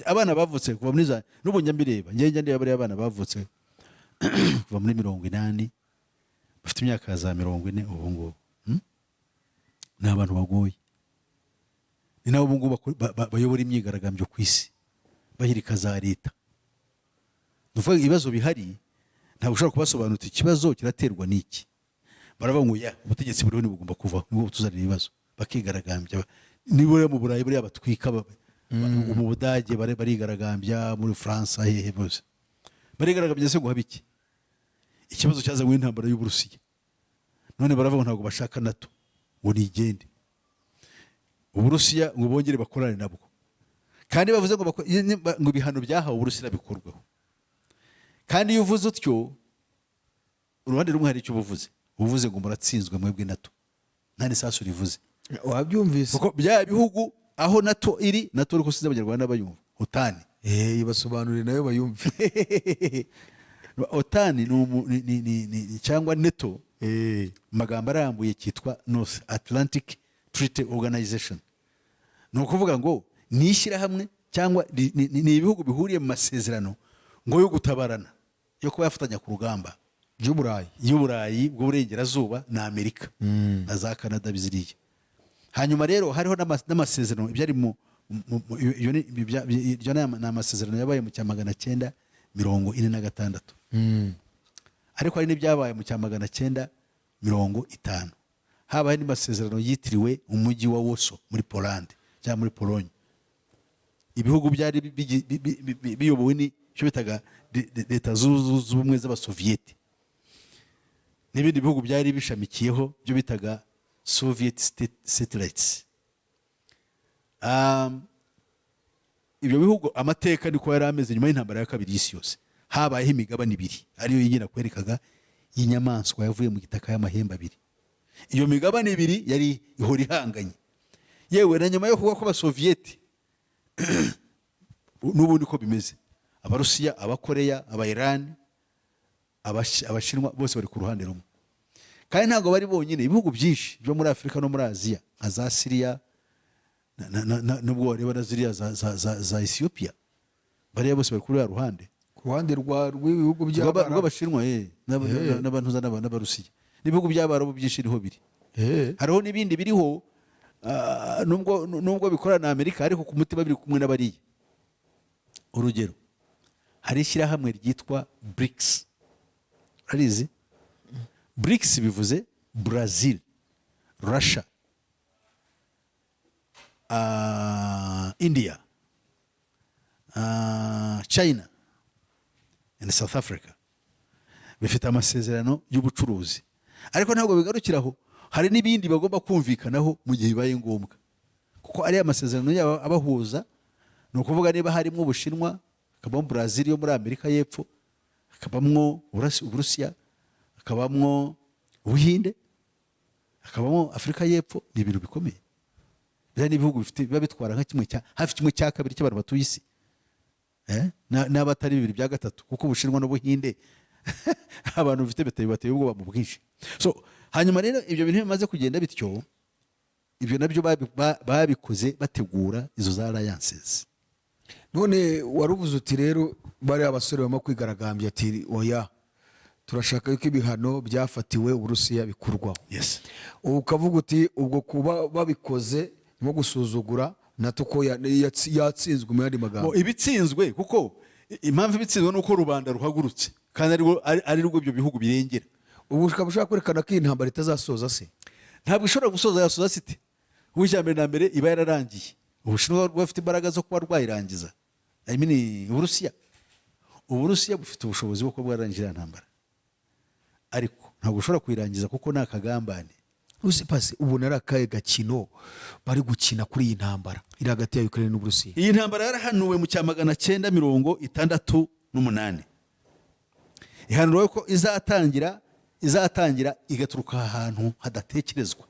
Abana bavutse kuva muri n'ubunyambireba njye ndeba bari abana bavutse kuva muri 80 bafite imyaka za 40 ubu ngubu. Ni abantu bagoye, ni nabo ubu ngubu bayobora imyigaragambyo ku isi, bahirika za leta. Nuvuga ibibazo bihari ntabwo ushobora kubasobanurira ikibazo kiraterwa n'iki. Baravuga ngo ubutegetsi buriho nibugomba kuvaho, nibwo tuzanira ibibazo, bakigaragambya. Nibo mu Burayi buriya batwika, mu Budage barigaragambya, muri France hehe bose barigaragambya. Se ngo habiki ikibazo cyazanywe n'intambara y'Uburusiya, none baravuga ntabwo bashaka NATO ngo nigende. Uburusiya ngo bongere bakorane nabwo, kandi bavuze ngo ibihano byahawe Uburusiya bikorweho. Kandi iyo uvuze utyo, uruhande rumwe hari icyo uvuze ngo muratsinzwe mwebwe NATO, nta n'isasu rivuze. Wabyumvise kuko bya bihugu aho NATO iri, NATO uri kusiza abanyarwanda bayumva OTAN. Basobanurire nayo bayumve. OTAN ni cyangwa NATO, magambo arambuye cyitwa North Atlantic Treaty Organization. Ni ukuvuga ngo ni ishyirahamwe cyangwa ni ibihugu bihuriye mu masezerano ngo yo gutabarana, yo kuba yafatanya ku rugamba y'Uburayi bw'uburengerazuba na Amerika na za Canada biziriye. Hanyuma rero hariho n'amasezerano ibyari mu ni amasezerano yabaye mu 1946. Ariko hari n'ibyabaye mu 1950. Habaye n'amasezerano yitiriwe umujyi wa Warsaw muri Poland cyangwa muri Pologne. Ibihugu byari biyobowe n'icyo bitaga leta z'ubumwe z'Abasoviyeti, n'ibindi bihugu byari bishamikiyeho byo bitaga Soviet satellites. Ibyo bihugu amateka niko yari ameze nyuma y'intambara ya kabiri y'isi yose. Habayeho imigabane ibiri ariyo yigena kwerekaga y'inyamaswa yavuye mu gitaka y'amahembe abiri. Iyo migabane ibiri yari ihora ihanganye. Yewe na nyuma yo kuvuga ko abasoviyeti n'ubundi ko bimeze, abarusiya, abakoreya, abayirani, abashinwa bose bari ku ruhande rumwe. Kandi ntabwo bari bonyine, ibihugu byinshi byo muri Afurika no muri Aziya nka za Syria nubwo wareba na ziriya za Ethiopia, bariya bose bari kuri ya ruhande, ku ruhande rw'ibihugu rw'abashinwa n'abantu n'abarusiya, n'ibihugu by'abarabu byinshi niho biri. Hariho n'ibindi biriho nubwo bikorana na Amerika ariko ku mutima biri kumwe n'abariya. Urugero, hari ishyirahamwe ryitwa BRICS. Urarizi? BRICS bivuze Brazil, Russia, India, China and South Africa. Bifite amasezerano y'ubucuruzi, ariko ntabwo bigarukiraho. Hari n'ibindi bagomba kumvikanaho mu gihe bibaye ngombwa, kuko ari amasezerano yabo abahuza. Ni ukuvuga niba harimo Ubushinwa, hakabamo Brazil yo muri Amerika y'Epfo, hakabamo Uburusiya, hakabamo Ubuhinde, hakabamo Afurika y'Epfo, ni ibintu bikomeye. Biriya ni ibihugu biba bitwara nka hafi kimwe cya kabiri cy'abantu batuye isi, n'abatari 2/3, kuko Ubushinwa n'Ubuhinde abantu bifite bateye ubwoba mu bwinshi. So hanyuma rero ibyo bintu bimaze kugenda bityo, ibyo nabyo babikoze bategura izo za alliances. None waruvuze uti rero bari abasore bama kwigaragambya ati oya turashaka yuko ibihano byafatiwe Uburusiya bikurwaho. Yes. Ukavuga uti ubwo kuba babikoze nko gusuzugura natuko yatsinzwe mu yandi magambo. Ibitsinzwe kuko impamvu ibitsinzwe nuko rubanda ruhagurutse kandi ari rwo ibyo bihugu birengera. Ubu ushaka kwerekana ko intambara itazasoza se? Ntabwo ishobora gusoza, yasoza site. Ubujyambere na mbere iba yararangiye. Ubushinwa bufite imbaraga zo kuba rwayirangiza. I mean Uburusiya bufite ubushobozi bwo kuba bwarangira intambara, ariko ntabwo ushobora kuyirangiza kuko ni akagambane. Uzi pasi ubu nari akaye gakino bari gukina kuri iyi ntambara iri hagati ya Ukraine n'Uburusiya. Iyi ntambara yarahanuwe mu 1968. Ihanurwa ko izatangira igaturuka ahantu hadatekerezwa.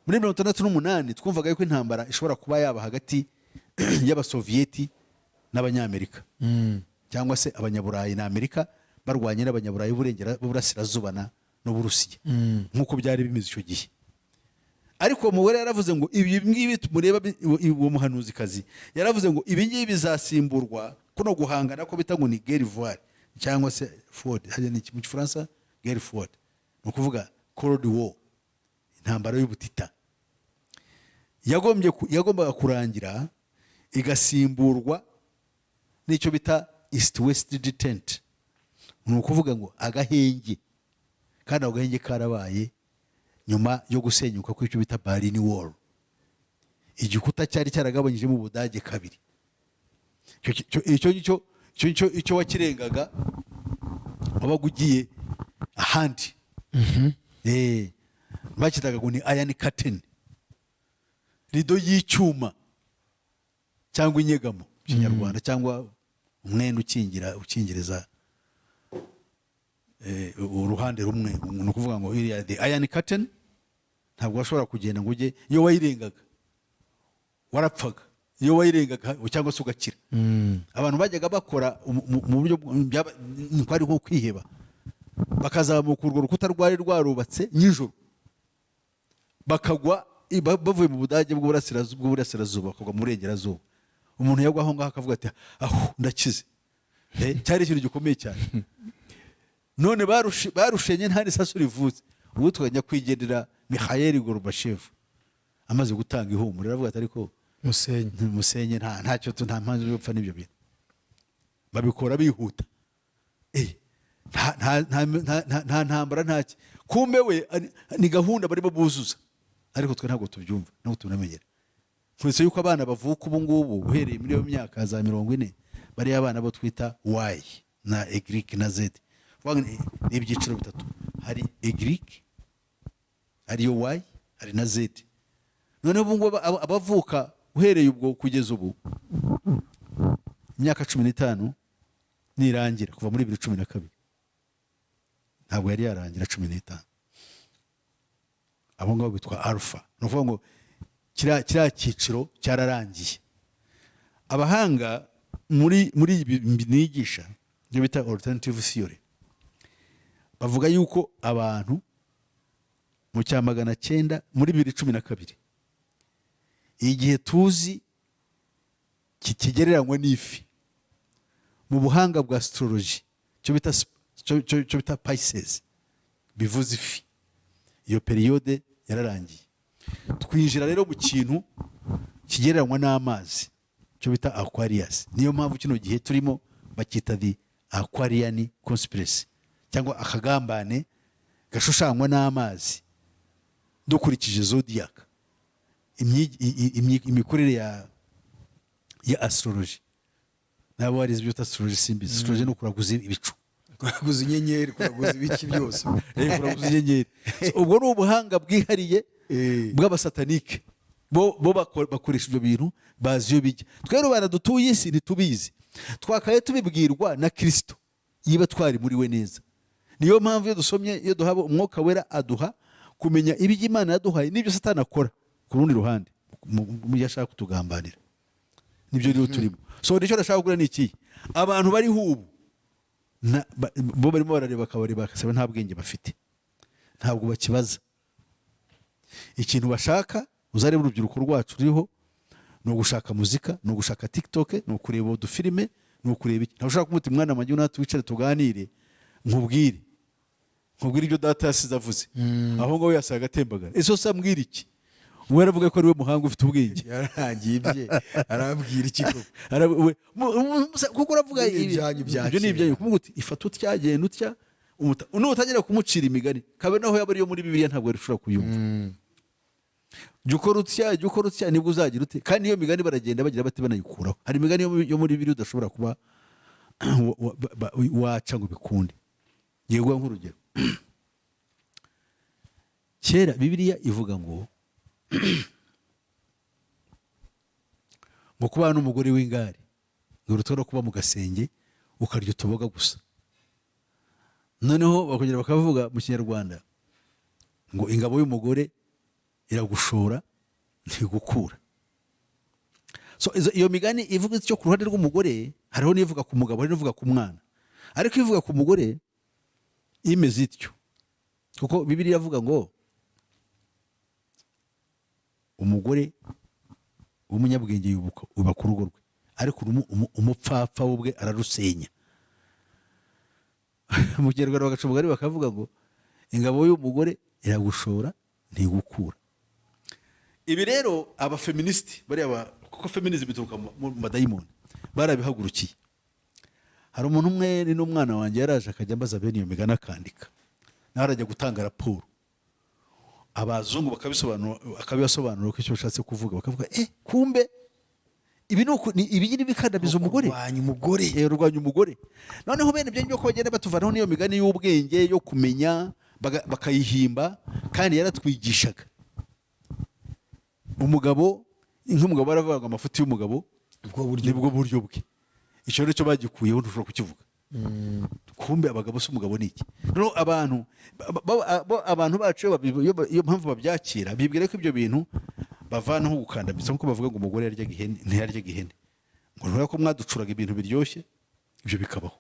Muri 1968 twumvaga yuko intambara ishobora kuba yaba hagati y'Abasoviyeti n'Abanyamerika, cyangwa se Abanyaburayi na Amerika barwanye n'Abanyaburayi b'Uburasirazuba n'Uburusiya, nk'uko byari bimeze icyo gihe. Ariko Muwera yaravuze ngo ibi ngibi tumureba, uwo muhanuzikazi yaravuze ngo ibi ngibi bizasimburwa kuno guhangana ko bita ngo ni guerre froide cyangwa se Ford, hari ni mu Gifaransa guerre froide, ni ukuvuga Cold War, intambara y'ubutita. Yagombaga kurangira igasimburwa n'icyo bita East West Detente, ni ukuvuga ngo agahenge, kandi ako gahenge karabaye nyuma yo gusenyuka kw'icyo bita Berlin Wall. Igikuta cyari cyaragabanyije mu Budage kabiri. Icyo wakirengaga wabaga ugiye ahandi. Bakitaga ngo ni Iron Curtain, rido y'icyuma cyangwa inyegamo Kinyarwanda, cyangwa umwenda ukingiriza uruhande rumwe. Ni ukuvuga ngo iriya the Iron Curtain ntabwo washobora kugenda ngo ujye, iyo wayirengaga warapfaga, iyo wayirengaga cyangwa se ugakira. Abantu bajyaga bakora mu buryo kwari nko kwiheba, bakazamuka urwo rukuta rwari rwarubatse nijoro, bakagwa bavuye mu Budage bw'Uburasirazuba bakagwa mu Burengerazuba. Umuntu yagwa aho ngaho akavuga ati aho ndakize. Cyari ikintu gikomeye cyane. None barushenye nta n'isasu rivuze. Ubu twajya kwigendera Mikhail Gorbachev amaze gutanga ihumure, aravuga ati ariko musenye ntacyo nta mpamvu yo gupfa n'ibyo bintu. Babikora bihuta. Nta ntambara ntaki. Kumbe we ni gahunda barimo buzuza, ariko twe ntabwo tubyumva, ntabwo tunamenyera. Twese yuko abana bavuka ubu ngubu uhereye muri iyo myaka za 40 bari abana bo twita Y na Y na Z. Ni ibyiciro bitatu. Hari Y, ariyo y hari na z. noneho ubu ngubu abavuka uhereye ubwo kugeza ubu imyaka 15 nirangira kuva muri 2012 ntabwo yari yarangira 15. abo ngabo bitwa alpha. ni ukuvuga ngo kiriya cyiciro cyararangiye. abahanga muri ibi nigisha ibyo bita alternative theory bavuga yuko abantu mu cya 900 muri 2012 igihe tuzi kigereranywa n'ifi mu buhanga bwa astrology cyo bita Pisces bivuze ifi, iyo periode yararangiye. twinjira rero mu kintu kigereranywa n'amazi cyo bita Aquarius. niyo mpamvu kino gihe turimo bakita the Aquarian conspiracy cyangwa akagambane gashushanywa n'amazi dukurikije zodiac, imikorere ya astrology. nabo warize ibyo astrology simbizi. astrology no kuraguza ibicu, kuraguza inyenyeri, kuraguza ibiki byose. kuraguza inyenyeri. ubwo ni ubuhanga bwihariye bw'abasatanike. bo bakoresha ibyo bintu bazi iyo bijya. twero baradutuye isi ntitubizi, twakaye tubibwirwa na Kristo yiba twari muri we neza. niyo mpamvu iyo dusomye, iyo duhaba umwuka wera aduha kumenya ibyo Imana yaduhaye n'ibyo Satani akora ku rundi ruhande mu gihe ashaka kutugambanira. nibyo rero turimo. so nicyo ndashaka kugura ni iki, abantu bari hubu bo barimo barareba akabari bakasaba nta bwenge bafite, ntabwo bakibaza ikintu bashaka. uzareba urubyiruko rwacu ruriho ni ugushaka muzika, ni ugushaka TikTok, ni ukureba udufilime, ni ukureba iki. ntabwo ushaka kumuta umwana wanjye natwe wicare tuganire nkubwire ibyo data yasize avuze. aho ngaho yasaga atembagara. ese se ambwira iki? ubu yaravuga ko ari we muhanga ufite ubwenge. yararangiye ibye arabwira iki koko? kuko uravuga ibyo ni ibyanyu kuvuga uti ifata utya genda utya nutangira kumucira imigani kabe naho yaba ariyo muri Bibiliya ntabwo rishobora kuyumva. jya ukora utya nibwo uzagira ute. kandi iyo migani baragenda bagira bati banayikuraho. hari imigani yo muri Bibiliya udashobora kuba waca ngo bikunde. ngiye guha nk'urugero. kera Bibiliya ivuga ngo kubana n'umugore w'ingare ngo urutora kuba mu gasenge ukarya utuboga gusa. noneho bakongera bakavuga mu Kinyarwanda ngo ingabo y'umugore iragushora ntigukura. so iyo migani ivuga icyo ku ruhande rw'umugore, hariho n'ivuga ku mugabo, hari n'ivuga ku mwana. ariko ivuga ku mugore imeze ityo, kuko Bibiliya iravuga ngo umugore w'umunyabwenge yubaka urugo rwe, ariko umupfapfa ubwe ararusenya. mu Kinyarwanda bagaca umugani bakavuga ngo ingabo y'umugore iragushora ntigukura. ibi rero abafeministi bariya, kuko feminism bituruka mu madayimoni, barabihagurukiye. hari umuntu umwe ni n'umwana wanjye yaraje akajya ambaza bene iyo migani akandika, nawe arajya gutanga raporo. abazungu bakabibasobanura ko icyo bashatse kuvuga, bakavuga kumbe ibi ni bikandamiza umugore, rwanya umugore. noneho bene ibyo ngibyo ko bagenda batuvanaho n'iyo migani y'ubwenge yo kumenya bakayihimba, kandi yaratwigishaga. umugabo nk'umugabo baravuga ngo amafuti y'umugabo nibwo buryo bwe. icyo rero cyo bagikuyeho ntushobora kukivuga. kumbe abagabo se umugabo ni iki? noneho abantu bacu iyo mpamvu babyakira bibwira ko ibyo bintu bavanaho gukandamiza, nk'uko bavuga ngo umugore yaryaga ihene ntiyaryaga ihene, ngo ntubona ko mwaducuraga ibintu biryoshye. ibyo bikabaho.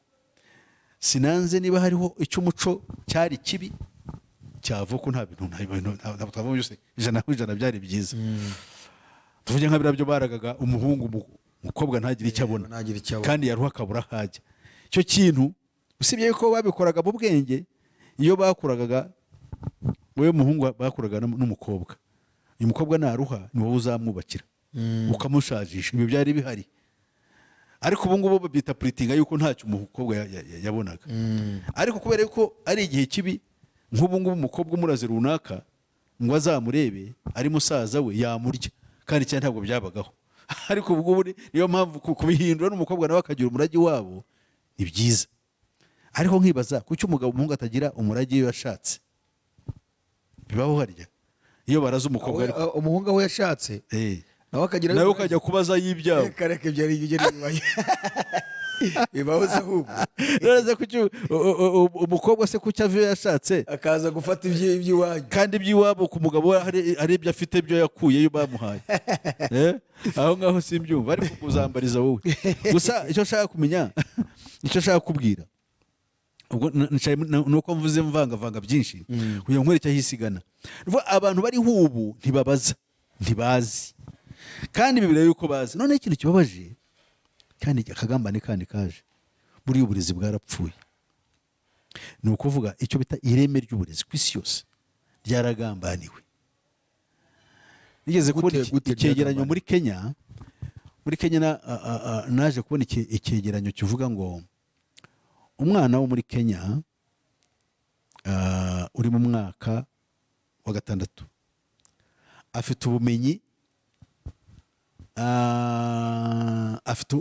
sinanze niba hariho icyo umuco cyari kibi cyava ko nta bintu ntabwo twavamo byose ijana ku ijana byari byiza. tuvuge nka birabyo baragaga umuhungu, umukobwa ntagire icyo abona kandi yaruha akabura hajya. icyo kintu usibye ko babikoraga mu bwenge, iyo bakuragaga wowe muhungu bakuraga n'umukobwa, uyu mukobwa naruha ni wowe uzamwubakira ukamushajisha. ibi byari bihari, ariko ubu ngubu babyita puritinga yuko ntacyo umukobwa yabonaga. ariko kubera yuko ari igihe kibi, nk'ubu ngubu umukobwa umuraze runaka ngo azamurebe ari musaza we yamurya, kandi cyane ntabwo byabagaho. ariko ubu ngubu niyo mpamvu kubihindura n'umukobwa nawe akagira umurage wabo ni byiza. ariko nkibaza kuki umuhungu atagira umurage iyo yashatse? bibaho harya? iyo baraza umukobwa ariko umuhungu aho yashatse nawe akagira nawe ukajya kubaza y'ibyabo kareka ibyo ari ibyo bibaho se ahubwo none kuki umukobwa se kuki ava iyo yashatse akaza gufata iby'iwanyu kandi iby'iwabo ku mugabo we hari ibyo afite byo yakuye iyo bamuhaye aho ngaho simbyumva ariko kuzambariza wowe gusa icyo nshaka kumenya icyo nshaka kubwira ubwo nuko mvuze mvangavanga byinshi kugira ngo nkwereke aho isigana abantu bariho ubu ntibabaza ntibazi kandi bibwira yuko bazi none ikintu kibabaje kandi akagambane kandi kaje buriya uburezi bwarapfuye ni ukuvuga icyo bita ireme ry'uburezi ku isi yose ryaragambaniwe. Nigeze kubona icyegeranyo muri Kenya naje kubona icyegeranyo kivuga ngo umwana wo muri Kenya uri mu mwaka wa 6 afite ubumenyi afite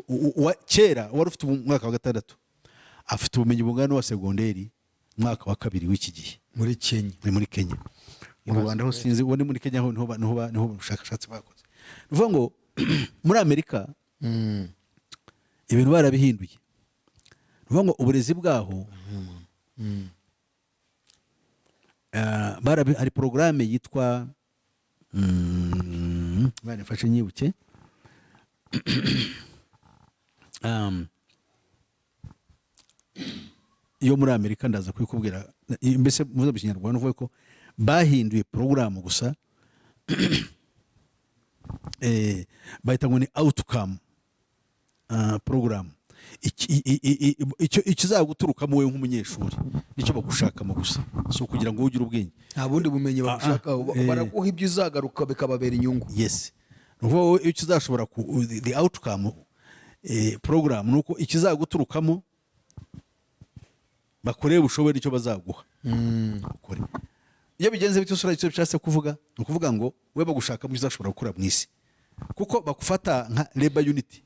kera wari ufite umwaka wa 6 afite ubumenyi bungana n'uwa segonderi mwaka wa 2 w'iki gihe muri Kenya mu Rwanda ho sinzi uwo ni muri Kenya niho ubushakashatsi bakoze bivuga ngo muri Amerika ibintu barabihinduye bivuga ngo uburezi bwaho hari porogaramu yitwa mfashe nyibuke iyo muri Amerika ndaza kubikubwira mbese muze mu Kinyarwanda uvuga ko bahinduye porogaramu gusa bahita ngo ni outcome porogaramu ikizaguturukamo wowe nk'umunyeshuri nicyo bagushakamo gusa si ukugira ngo ugire ubwenge nta bundi bumenyi bagushaka baraguha ibyo uzagaruka bikababera inyungu. Yes, nuko icyo uzashobora the outcome program nuko ikizaguturukamo bakoreye ubushobora icyo bazaguha ukore. Iyo bigenze bityo usura icyo cyase kuvuga ukuvuga ngo we bagushakamo uzashobora gukora mu isi kuko bakufata nka labor unit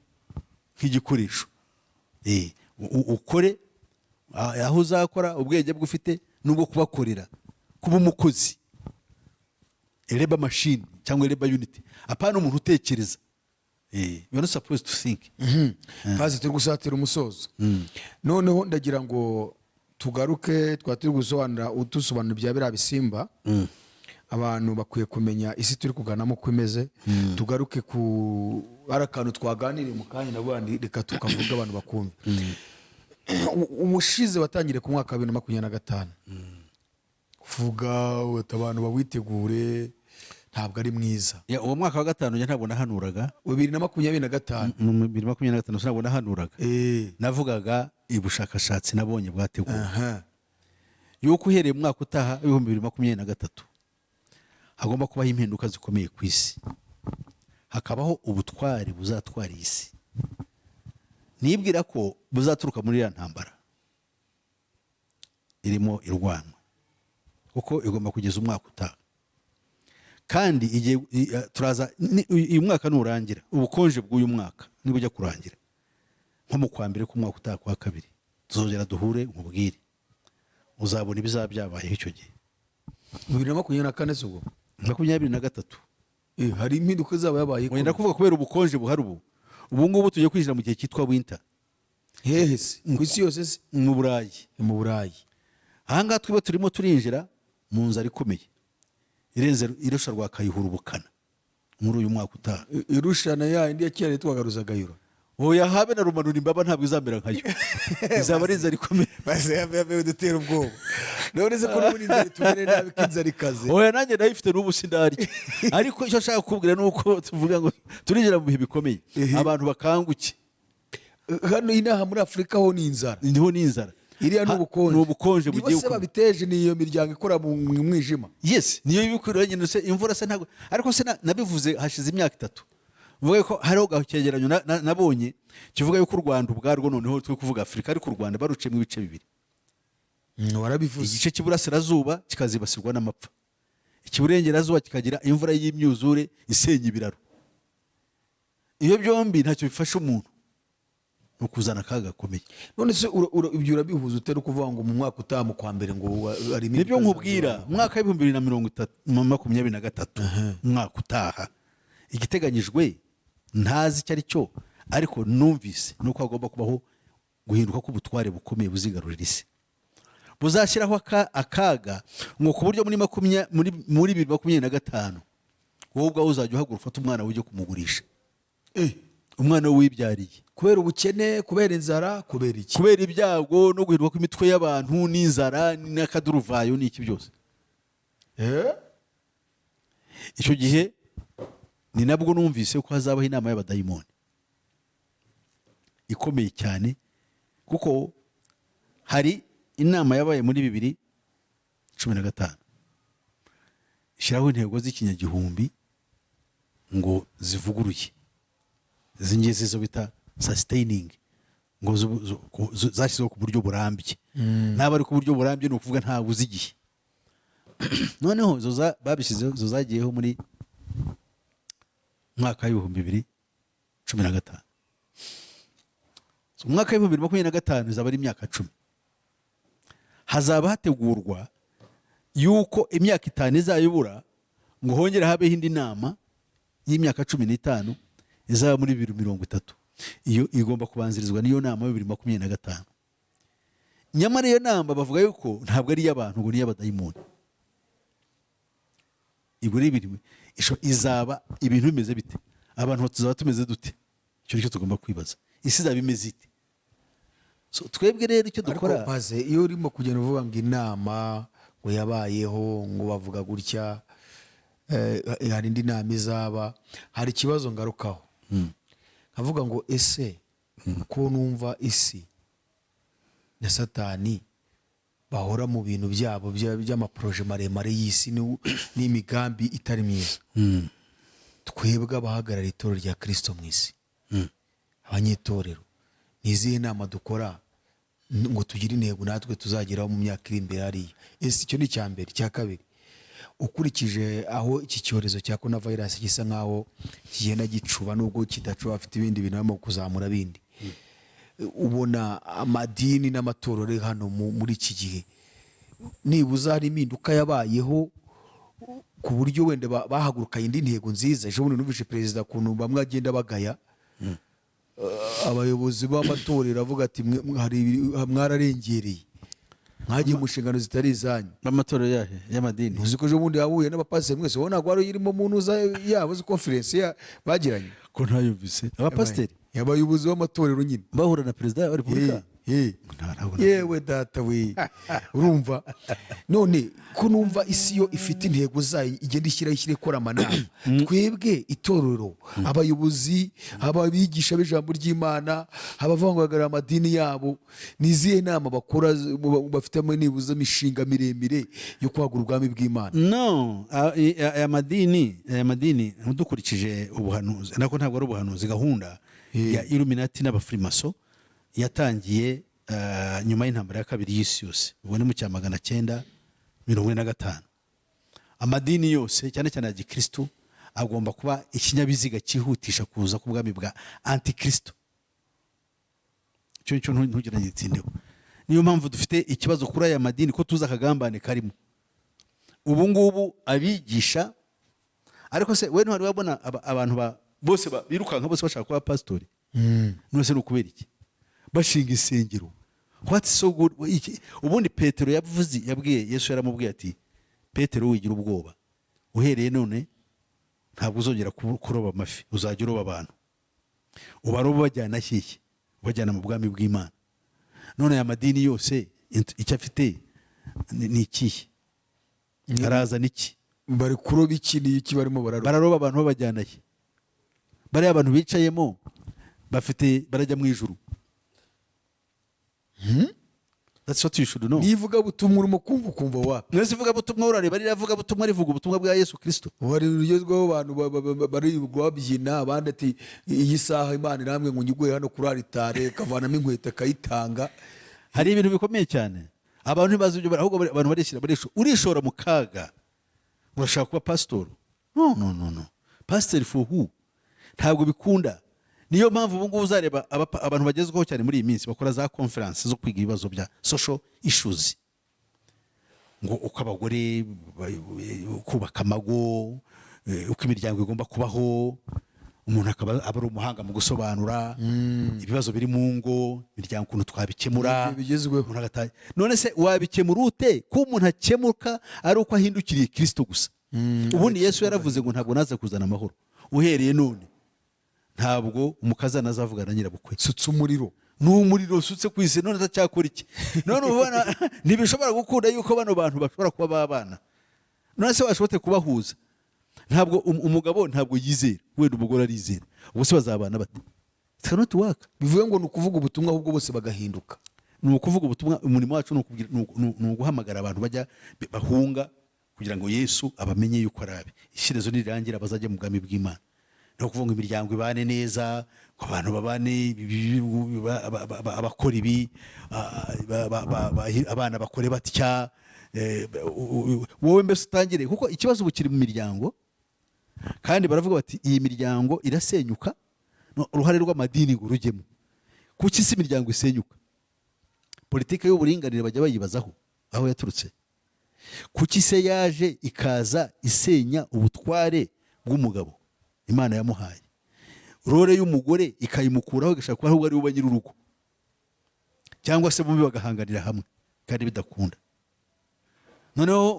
nk'igikoresho ukore aho uzakora ubwenge bwufite nubwo kubakorera kuba umukozi labor machine cyangwa labor unit apana umuntu utekereza you are not supposed to think. Kazi turi gusatira umusozo noneho ndagira ngo tugaruke twatiri gusobanura utusobanura bya bira bisimba abantu bakwiye kumenya isi turi kuganamo ko imeze tugaruke ku arakantu twaganiriye mu kanya nabandi reka tukavuga abantu bakumva. Umushize watangire ku mwaka wa 2025 kuvuga abantu bawitegure ntabwo ari mwiza. Uwo mwaka wa 5 njye ntabwo nahanuraga 2025 2025 ntabwo nahanuraga navugaga ibushakashatsi nabonye bwateguwe yuko uhereye mu mwaka utaha 2023 hagomba kubaho impinduka zikomeye ku isi hakabaho ubutwari buzatwara isi nibwira ko buzaturuka muri ya ntambara irimo irwanwa kuko igomba kugeza umwaka utaha kandi igihe turaza uyu mwaka nurangira ubukonje bw'uyu mwaka nibujya kurangira nko mu kwa mbere ku mwaka utaha kwa 2 tuzongera duhure nkubwire uzabona ibizaba byabaye icyo gihe 2024 zugo 23 hari impinduka zaba yabaye wenda kuvuga kubera ubukonje buhari ubu tugiye kwinjira mu gihe cyitwa winter hehese ku isi yose mu Burayi ahangaha twibo turimo turinjira mu nzara ikomeye irenze irusha rwa Kayihura ubukana muri uyu mwaka utaha irushana ya indi yakira twagaruzaga yuro oya habe na rumanura imbaba ntabwo izamera nkayo izaba ari inzara ikomeye base yabe dutera ubwoba none se ko n'ubundi inzara tumere nabi kinzara ikaze oya nanjye ndayifite n'ubu sindari ariko icyo nshaka kukubwira nuko tuvuga ngo turinjira mu bihe bikomeye abantu bakanguke hano inaha muri Afrika ho ni inzara niho ni inzara iriya n'ubukonje bugiye bose babiteje niyo miryango ikora mu mwijima. Yes, niyo ibikwiriye nyine se imvura se ntabwo ariko se nabivuze hashize imyaka 3 vuga ko hariho gakegeranyo nabonye kivuga yuko u Rwanda ubwarwo noneho twe kuvuga Afrika ariko u Rwanda baruce mu ibice bibiri warabivuze igice cy'iburasirazuba kikazibasirwa n'amapfa ikiburengerazuba kikagira imvura y'imyuzure isenya ibiraro iyo byombi ntacyo bifasha umuntu ni ukuzana akaga gakomeye. none se ibyo urabihuza utari ukuvuga ngo mu mwaka utaha mu kwa mbere ngo harimo nibyo nkubwira, mu mwaka w'ibihumbi bibiri na makumyabiri na gatatu umwaka utaha igiteganyijwe ntazi icyo ari cyo, ariko numvise ni uko hagomba kubaho guhinduka k'ubutware bukomeye buzigarurira isi, buzashyiraho akaga ngo ku buryo muri 2025 wowe ubwawe uzajya uhagura ufata umwana we ujye kumugurisha, umwana we wibyariye, kubera ubukene, kubera inzara, kubera iki? kubera ibyago no guhinduka kw'imitwe y'abantu n'inzara n'akaduruvayo n'iki byose. Icyo gihe ni nabwo numvise ko hazabaho inama y'abadayimoni ikomeye cyane, kuko hari inama yabaye muri 2015 ishyiraho intego z'ikinyagihumbi ngo zivuguruye, izi ngizi zo bita sustaining, ngo zashyizweho ku buryo burambye. Naba ari ku buryo burambye ni ukuvuga ntawe uzi igihe. Noneho babishyizeho, zo zagiyeho muri mwaka w'ibihumbi 2015. Umwaka w'ibihumbi 2025 izaba ari imyaka 10. Hazaba hategurwa yuko imyaka 5 izayobora ngo hongere habeho indi nama y'imyaka 15 izaba muri 2030. Iyo igomba kubanzirizwa n'iyo nama ya 2025. Nyamara iyo nama bavuga yuko ntabwo ari iy'abantu ngo ni iy'abadayimoni. Izaba ibintu bimeze bite? Abantu tuzaba tumeze dute? Icyo nicyo tugomba kwibaza. Isi izaba imeze ite? Twebwe rero icyo dukora, maze iyo urimo kugenda uvuga ngo inama ngo yabayeho ngo bavuga gutya, hari indi nama izaba, hari ikibazo ngarukaho. Nkavuga ngo ese ko numva isi na Satani bahora mu bintu byabo by'amaproje maremare y'isi n'imigambi itari myiza, twebwe abahagarara itorero rya Kristo mu isi, abanyetorero, ni izihe nama dukora ngo tugire intego natwe tuzageraho mu myaka iri imbere hariya? Ese icyo ni icya mbere. Icya kabiri, ukurikije aho iki cyorezo cya coronavirus gisa nkaho kigenda gicuba, nubwo kidacuba, afite ibindi bintu barimo kuzamura bindi, ubona amadini n'amatorero hano muri iki gihe nibuza hari impinduka yabayeho ku buryo wenda bahagurukanye indi ntego nziza? Ejo bundi numvise perezida kuntu bamwe agenda bagaya abayobozi b'amatorero avuga ati mwararengereye, mwagiye mu nshingano zitari izanyu. amatorero yahe y'amadini, uzi ko ejo bundi yahuye n'abapasiteri mwese, wowe ntabwo wari urimo mu ntuza yabo zi conference bagiranye? ko ntayumvise abapasiteri abayobozi b'amatorero nyine bahura na perezida wa repubulika. yewe data we, urumva? None ko numva isi yo ifite intego zayo igenda ishyira ikora amanama, twebwe itorero, abayobozi, ababigisha b'ijambo ry'Imana, abavangagarira amadini yabo, ni izihe nama bakora bafitemo nibuza imishinga miremire yo kwagura ubwami bw'Imana? No, aya madini dukurikije ubuhanuzi, nako ntabwo ari ubuhanuzi, gahunda ya Illuminati n'abafrimaso yatangiye nyuma y'intambara ya kabiri y'isi yose, ubwo ni mu cya 1945. Amadini yose cyane cyane ya gikristo agomba kuba ikinyabiziga cyihutisha kuza ku bwami bwa antikristo. Cyo ntugiranye gitsindeho. Niyo mpamvu dufite ikibazo kuri aya madini, ko tuza akagambane karimo ubu ngubu abigisha. Ariko se we ntwari wabona abantu bose birukanka bose bashaka kuba pastori? Nose no kubera iki bashinga isengero? What's so good? Ubundi Petero yabwiye Yesu, yaramubwiye ati Petero, wigira ubwoba, uhereye none ntabwo uzongera kuroba amafi, uzajya uroba abantu, ubaroba bajyana hehe? Bajyana mu bwami bw'Imana. None aya madini yose icyo afite ni ikihe? Araza niki? Bari kuroba iki? Ni iki barimo bararoba abantu babajyana he? Bariya abantu bicayemo barajya mu ijuru. That's what you should know. Nivuga butumwa urimo kumva wapi? Nese vuga butumwa urareba, riravuga butumwa rivuga ubutumwa bwa Yesu Kristo. Wari rugezweho abantu bari babyina, abandi ati iyi saha Imana iramwe ngo nyiguye hano kuri altare, kavanamo inkweto kayitanga. Hari ibintu bikomeye cyane. Abantu ntibazi ibyo, ahubwo abantu urishora mu kaga. Urashaka kuba pastor? No. Pastor for who? Ntabwo bikunda. niyo mpamvu ubu ngubu uzareba abantu bagezweho cyane muri iyi minsi bakora za conference zo kwiga ibibazo bya social issues, ngo uko abagore kubaka amago, uko imiryango igomba kubaho, umuntu akaba ari umuhanga mu gusobanura ibibazo biri mu ngo, imiryango ukuntu twabikemura bigezweho. None se wabikemura ute ko umuntu akemuka ari uko ahindukiriye Kristo gusa? Ubundi Yesu yaravuze ngo ntabwo naza kuzana amahoro, uhereye none ntabwo umukazana azavugana nyirabukwe. Sutsa umuriro, ni umuriro usutse ku isi, none atacyakora iki? None ubona ntibishobora gukunda yuko bano bantu bashobora kuba babana. None se washobote kubahuza? Ntabwo umugabo ntabwo yizera, wenda umugore arizera, ubwo se bazabana bate? It's cannot work. bivuye ngo ni ukuvuga ubutumwa ahubwo bose bagahinduka. Ni ukuvuga ubutumwa, umurimo wacu ni uguhamagara abantu bajya bahunga kugira ngo Yesu abamenye yuko arabe. Ishyirezo nirirangira bazajya mu bwami bw'Imana. Ni ukuvuga ngo imiryango ibane neza, ko abantu babane, abakora ibi, abana bakore batya, wowe mbese utangire, kuko ikibazo ubu kiri mu miryango, kandi baravuga bati iyi miryango irasenyuka, uruhare rw'amadini ngo rujyemo. Kuki isi imiryango isenyuka? Politiki y'uburinganire bajya bayibazaho aho yaturutse. Kuki se yaje ikaza isenya ubutware bw'umugabo Imana yamuhaye, role y'umugore ikayimukuraho igashaka kuba ahubwo ari we nyir'urugo, cyangwa se bombi bagahanganira hamwe kandi bidakunda. Noneho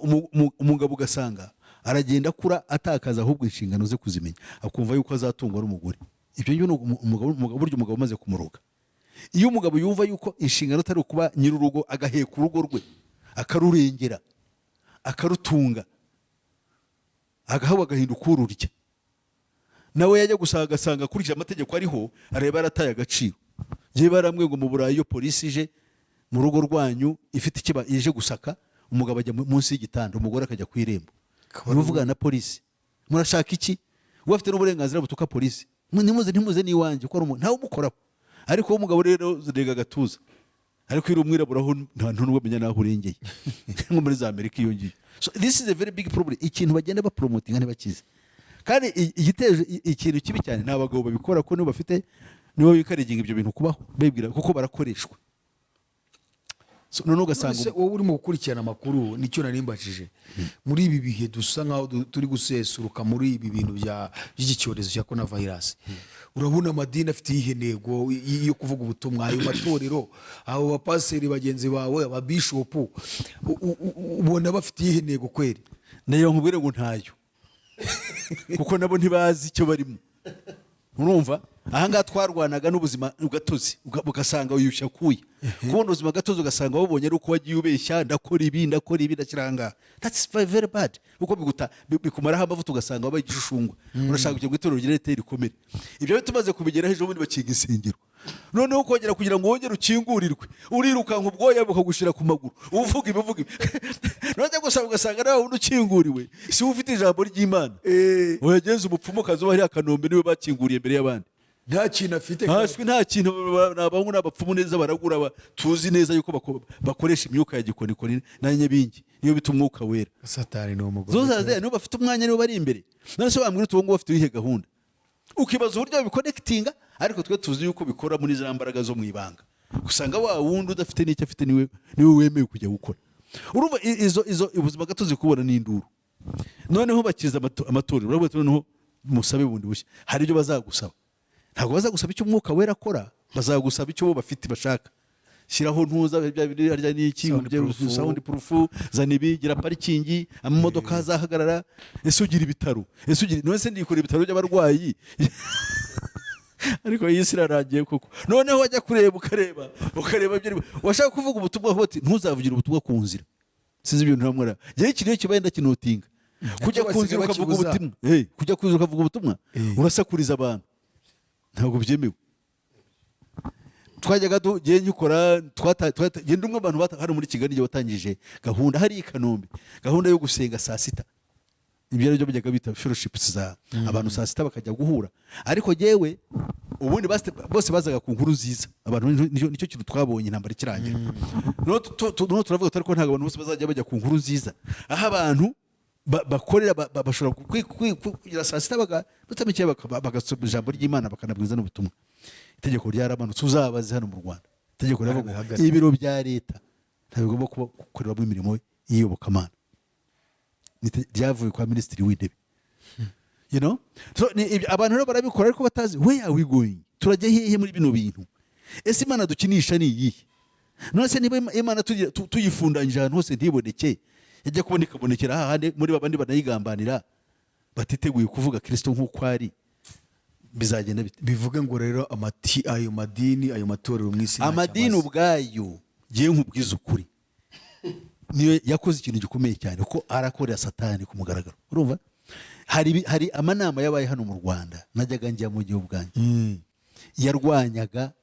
umugabo ugasanga aragenda akura atakaza ahubwo inshingano ze kuzimenya, akumva yuko azatungwa n'umugore. Ibyo ngibyo burya umugabo umaze kumuroga. Iyo umugabo yumva yuko inshingano atari ukuba nyir'urugo, agaheka urugo rwe akarurengera akarutunga, agahawe agahinduka ururya, nawe yajya gusanga agasanga akurikije amategeko ariho, areba yarataye agaciro. Yewe baramwe ngo mu Burayi iyo polisi ije mu rugo rwanyu ifite ikiba ije gusaka, umugabo ajya munsi y'igitanda, umugore akajya ku irembo, muvugana na polisi, murashaka iki? Uba afite n'uburenganzira butuka polisi, ntimuze n'iwanjye kuko ntawe umukoraho. Ariko umugabo rero zirega agatuza, ariko iri umwirabura ho nta n'ubamenya naho urengeye nko muri za Amerika iyo ngiyo. So this is a very big problem. Ikintu bagenda bapromotinga ntibakize, kandi igiteje ikintu kibi cyane ni abagabo babikora, ko nibo bikariginga ibyo bintu kubaho, bibwira kuko barakoreshwa. So none ugasanga wowe urimo gukurikirana amakuru, nicyo narimbajije muri ibi bihe dusa nkaho turi gusesuruka muri ibi bintu by'iki cyorezo cya coronavirus. Urabona amadini afite iyihe ntego yo kuvuga ubutumwa? Ayo matorero, abo bapaseri bagenzi bawe, ababishopu, ubona bafite iyihe ntego kweri? Nayo nkubwire ngo ntayo kuko nabo ntibazi icyo barimo. Urumva ahangaha twarwanaga n'ubuzima gatozi, ugasanga uyushya kuya kubona ubuzima gatozi, ugasanga wabonye ari uko wagiye ubeshya, ndakora ibi ndakiranga. That's very bad, kuko bikumaraho amavuta, ugasanga wabaye igishushushungwa, urashaka kujya mu itorero rya leta rikomere. Ibyo tumaze kubigeraho, ejo bundi bakinga insengero, noneho ukongera kugira ngo wongere ukingurirwe, urirukanka ubwoya bukagushira ku maguru, uvuga ibivuga ibi none gusa ugasanga nawe wundi ukinguriwe si ufite ijambo ry'Imana. Uyagenza umupfumukazi uba hariya Kanombe niwe bakinguriye imbere y'abandi, nta kintu afite, nta kintu. N'abahungu n'abapfumu neza baragura, tuzi neza yuko bakoresha imyuka ya gikonikoni na nyabingi, niyo bita umwuka wera. Satani ni umugore, zozaze nibo bafite umwanya, nibo bari imbere. None se wambwira utu ngo bafite ihe gahunda, ukibaza uburyo babikonekitinga, ariko twe tuzi yuko bikora muri za mbaraga zo mu ibanga. Usanga wa wundi udafite n'icyo afite niwe wemewe kujya gukora. Urumva izo ubuzima gatozi kubona n'induru. Noneho bakiza amatorero, urabona noneho musabe bundi bushya, hari ibyo bazagusaba. Ntabwo bazagusaba icyo umwuka wera akora, bazagusaba icyo bo bafite bashaka. Shyiraho ntuza harya n'iki, sound proof, zana ibi, gira parikingi, amamodoka azahagarara, ese ugira ibitaro, ese ugira none se ndikora ibitaro by'abarwayi ariko iyi si irarangiye koko. Noneho wajya kureba ukareba ibyo washaka kuvuga ubutumwa, hoti ntuzavugire ubutumwa ku nzira. Sinzi ibintu namwara gihe kiriyo kibaye ndakinotinga, kujya ku nzira ukavuga ubutumwa, kujya ku nzira ukavuga ubutumwa, urasakuriza abantu, ntabwo byemewe. Twajyaga tugiye nyikora, genda umwe abantu hano muri Kigali watangije gahunda hari i Kanombe, gahunda yo gusenga saa sita. Ibyo ryo bajyaga bita fellowships za abantu saa sita bakajya guhura. Ariko jewe ubundi bose bazaga ku nkuru nziza, abantu nicyo kintu twabonye intambara ikirangira. No turavuga ariko ntabwo abantu bose bazajya bajya ku nkuru nziza, aho abantu bakorera bashobora kugira saa sita batamikeye bagasoma ijambo ry'Imana bakanabwiza n'ubutumwa. Itegeko ryaramanutse uzabaze hano mu Rwanda. Itegeko riravuga ngo ibiro bya leta ntabigomba kuba gukoreramo imirimo y'iyobokamana. Ryavuye kwa minisitiri w'intebe. You know? So, abantu rero barabikora ariko batazi where are we going? Turajya hehe muri bino bintu? Ese Imana dukinisha ni iyihe? None se niba Imana tuyifundanyije ahantu hose ntiboneke, yajya kuboneka bonekera hahandi muri babandi banayigambanira batiteguye kuvuga Kristo nk'uko ari, bizagenda bite? Bivuge ngo rero ayo madini ayo matorero mu isi, amadini ubwayo giye nk'ubwiza ukuri niyo yakoze ikintu gikomeye cyane kuko arakorera Satani ku mugaragaro. Urumva hari amanama yabaye hano mu Rwanda najyaga njya mu gihugu bwanjye yarwanyaga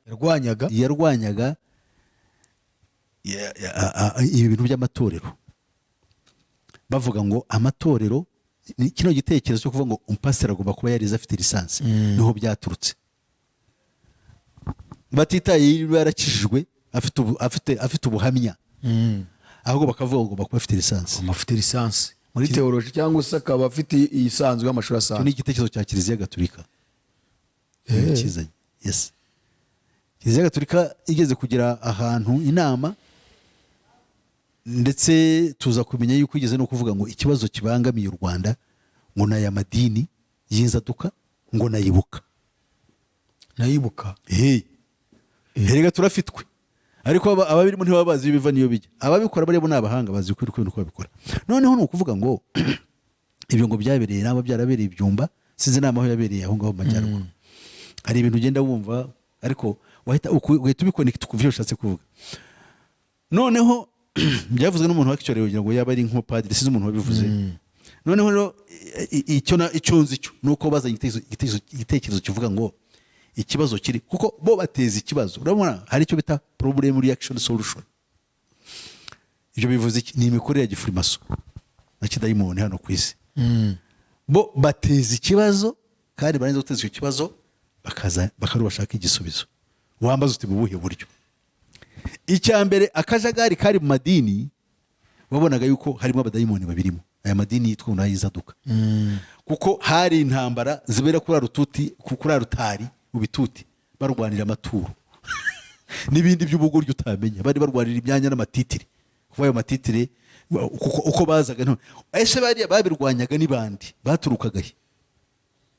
ibi bintu by'amatorero, bavuga ngo amatorero ni kino gitekerezo cyo kuvuga ngo umpasiteri agomba kuba yarize afite lisansi, niho byaturutse. Batitaye yarakijijwe afite ubuhamya, ahubwo bakavuga ngo agomba kuba afite lisansi muri teoloji cyangwa se akaba afite iyisanzwe y'amashuri asanzwe. Ni igitekerezo cya Kiliziya Gatolika kizanye. Yes, Kiliziya Gatolika igeze kugira ahantu inama, ndetse tuza kumenya yuko igeze no kuvuga ngo ikibazo kibangamiye u Rwanda ngo naya madini y'inzaduka ngo nayibuka herega turafitwe, ariko ababirimo ntibaba bazi ibiva niyo bijya. Ababikora barimo n'abahanga bazi ukuri uko babikora. Noneho ni ukuvuga ngo ibyo ngo byabereye naba byarabereye Ibyumba, sinzi nama aho yabereye aho ngaho mu majyaruguru. Hari ibintu ugenda wumva ariko wahita ubiconnect ku byo ushatse kuvuga. Noneho byavuzwe n'umuntu wakicyore kugira ngo yaba ari nko padiri, sinzi umuntu wabivuze. Noneho rero icyo nzi cyo nuko bazanye igitekerezo kivuga ngo ikibazo kiri kuko bo bateza ikibazo. Urabona hari icyo bita problem reaction solution. Ibyo bivuze ni imikorere ya gifurimaso na kidayimoni hano ku isi. Bo bateza ikibazo kandi barangiza guteza icyo kibazo bakarubashaka igisubizo. Wambaza uti mu buhe buryo? Icya mbere akajagari kari mu madini, wabonaga yuko harimo abadayimoni babirimo. Aya madini yitwa unayizaduka. Kuko hari intambara zibera kuri arutari mu bituti barwanira amaturo n'ibindi by'ubugoryi utamenya. Bari barwanira imyanya n'amatitire, kuva ayo matitire uko bazaga none ese bari babirwanyaga n'ibandi baturukaga he?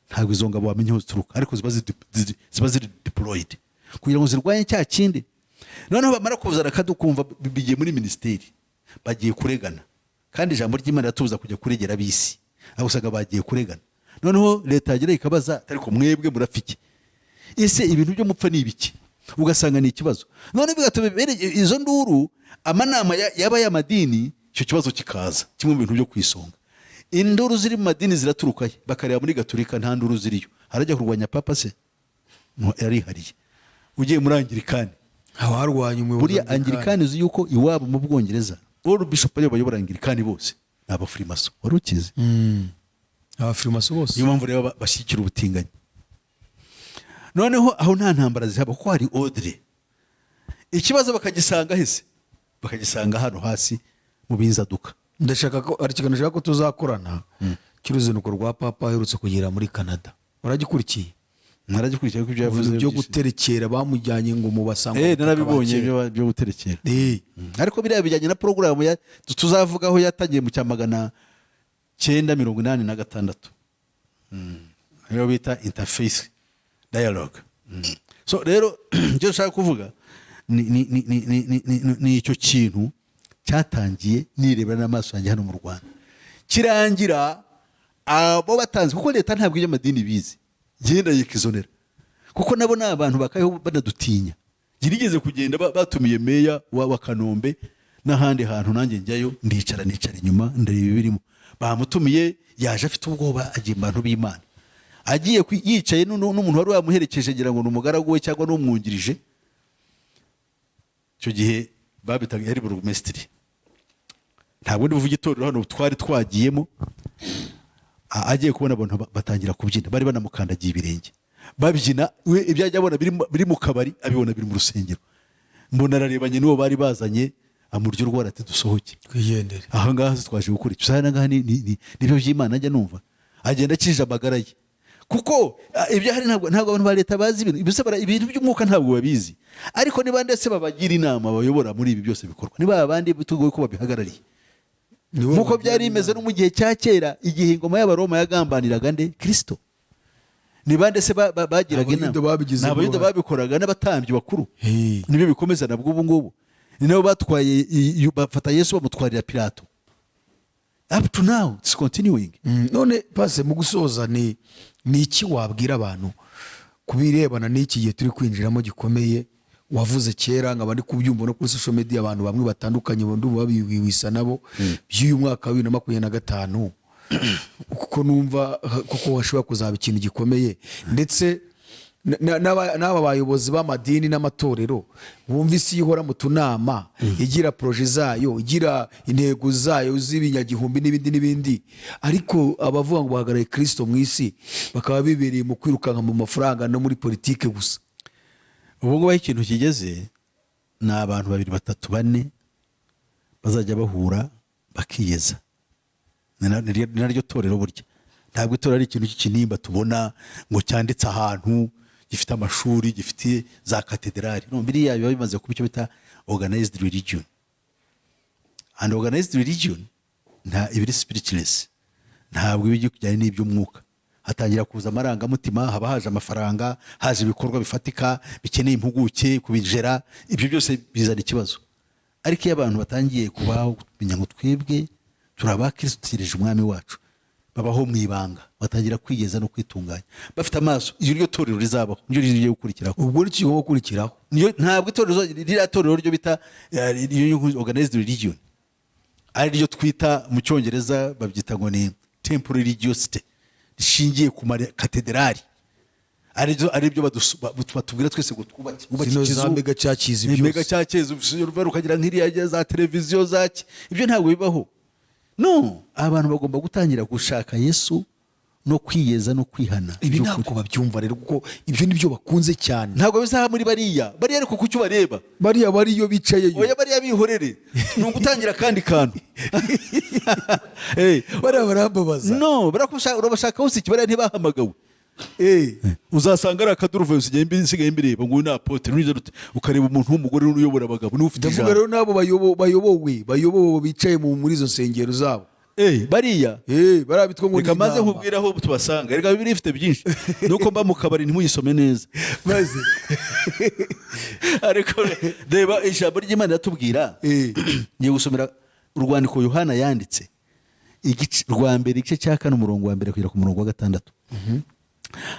Ntabwo izo ngabo wamenye aho zituruka, ariko ziba ziri deployed kugira ngo zirwanye cya kindi. Noneho bamara kuzana kadukumva bigiye muri ministeri, bagiye kuregana, kandi ijambo ry'Imana ratubuza kujya kuregera abisi, aho usanga bagiye kuregana. Noneho leta yagira ikabaza ariko mwebwe murafiki, ese ibintu byo mupfa ni ibiki? Ugasanga ni ikibazo. None bigatuma izo nduru amanama yaba y'amadini, icyo kibazo kikaza kimwe mu bintu byo kwisonga. Induru ziri mu madini ziraturukaye, bakareba muri Gatolika nta nduru ziriyo. Harajya kurwanya papa se? No, yarihariye. Ugiye muri Anglikani, abarwanya umuyobozi buriya Anglikani uzi yuko iwabo mu Bwongereza all bishop ariyo bayobora Anglikani bose ni abafrimaso. Wari ukize? Abafrimaso bose. Niyo mpamvu rero bashyigikira ubutinganyi. Noneho aho nta ntambara zihaba kuko hari ordre. Ikibazo bakagisanga hese, bakagisanga hano hasi mu binzaduka. Ndashaka ko ari ikiganiro nshaka ko tuzakorana cy'uruzinduko rwa papa aherutse kugera muri Canada. Uragikurikiye? Naragikurikiye ko ibyo yavuze byo guterekera bamujyanye ngo mu basanga. Narabibonye byo guterekera. Ariko biriya bijyanye na program tuzavugaho yatangiye mu cyamagana 986. Rero bita interface dialogue. So rero cyo nshaka kuvuga ni icyo kintu cyatangiye nirebera n'amaso yanjye hano mu Rwanda, kirangira abo batanze kuko leta ntabwo iyo madini bizi genda yikizonera, kuko nabo ni abantu bakayeho banadutinya. Girigeze kugenda batumiye meya wa Kanombe n'ahandi hantu, nanjye njyayo nicara inyuma ndareba ibirimo. Bamutumiye yaje afite ubwoba, agiye mu bantu b'Imana, agiye yicaye n'umuntu wari wamuherekeje ngira ngo ni umugaragu we cyangwa n'umwungirije. Icyo gihe babitaga yari burugumesitiri, ntabwo ndi buvuge itorero hano twari twagiyemo. Agiye kubona abantu batangira kubyina, bari banamukandagiye ibirenge babyina. We ibyo ajya abona biri mu kabari abibona biri mu rusengero. Mbona ararebanye n'uwo bari bazanye, amurya urwara ati dusohoke twigendere. aha ngaha twaje gukora icyo usanga ngaha nibyo by'Imana ajya numva agenda akije amagara ye kuko ibyo hari ntabwo abantu ba leta bazi ibintu by'umwuka ntabwo babizi ariko niba ndetse babagira inama bayobora muri ibi byose bikorwa niba abandi bitugoye ko babihagarariye nk'uko byari bimeze no mu gihe cya kera igihe ingoma y'Abaroma yagambaniraga nde Kristo niba ndetse bagiraga inama n'abayuda babikoraga n'abatambyi bakuru nibyo bikomeza nabwo ubu ngubu ni nabo batwaye bafata Yesu bamutwarira Pilato up to now it's continuing. None pase mu gusoza ni iki wabwira abantu kubirebana n'iki gihe turi kwinjiramo gikomeye wavuze kera nkaba ndi kubyumva no kuri social media abantu bamwe batandukanye ndumva babiwisa nabo by'uyu mwaka wa 2025 kuko numva kuko hashobora kuzaba ikintu gikomeye ndetse n'aba bayobozi b'amadini n'amatorero bumva isi ihora mu tunama igira proje zayo igira intego zayo z'ibinyagihumbi n'ibindi ariko abavuga ngo bahagarare Kristo mu isi bakaba bibereye mu kwirukanka mu mafaranga no muri politike gusa. Ubu ngubu ikintu kigeze ni abantu 2 3 4 bazajya bahura bakiyeza ni naryo torero burya ntabwo itorero ari ikintu cy'ikinimba tubona ngo cyanditse ahantu gifite amashuri gifite za katedrali no biriya biba bimaze kuba icyo bita organized religion and organized religion nta ibiri spiritualness ntabwo ibyo kujyanye n'iby'umwuka hatangira kuza amarangamutima haba haje amafaranga haje ibikorwa bifatika bikeneye impuguke kubijera ibyo byose bizana ikibazo ariko iyo abantu batangiye kubaho kumenya ngo twebwe turaba Kristo umwami wacu babaho mu ibanga batangira kwigeza no kwitunganya bafite amaso iryo torero rizabaho nyo rigiye gukurikiraho ubwo ari cyo gukurikiraho ntabwo itorero rya torero ryo bita organized religion ari ryo twita mu cyongereza babyita ngo ni temple religiosity rishingiye ku katedrali ari byo batubwira twese ngo twubake za mega churches byose mega churches ukagira nk'iriya za televiziyo zaki ibyo ntabwo bibaho. No, abantu bagomba gutangira gushaka Yesu no kwiyeza no kwihana. Ibi ntabwo babyumva rero kuko ibyo nibyo bakunze cyane. Ntabwo bizaha muri bariya ariko kucyo bareba. Bariyo bicaye yo. Oya bariya bihorere. Ni gutangira kandi kantu. Barambabaza. No, urabashaka hose kibariya ntibahamagawe. Uzasanga ari akaduruva usigaye imbere ngo ni apotre ukareba umuntu w'umugore uyobora abagabo n'ufite ijambo. Ndavuga rero nabo bayobowe bicaye muri izo nsengero zabo. Bariya barabitwa ngo ni kamaze nkubwira aho tubasanga rega bibiri ifite byinshi nuko mba mu kabari ntimuyisome neza maze ariko reba ijambo ry'Imana yatubwira ngiye gusomera urwandiko Yohana yanditse igice rwa mbere igice cya 4 umurongo wa mbere kugera ku murongo wa 6.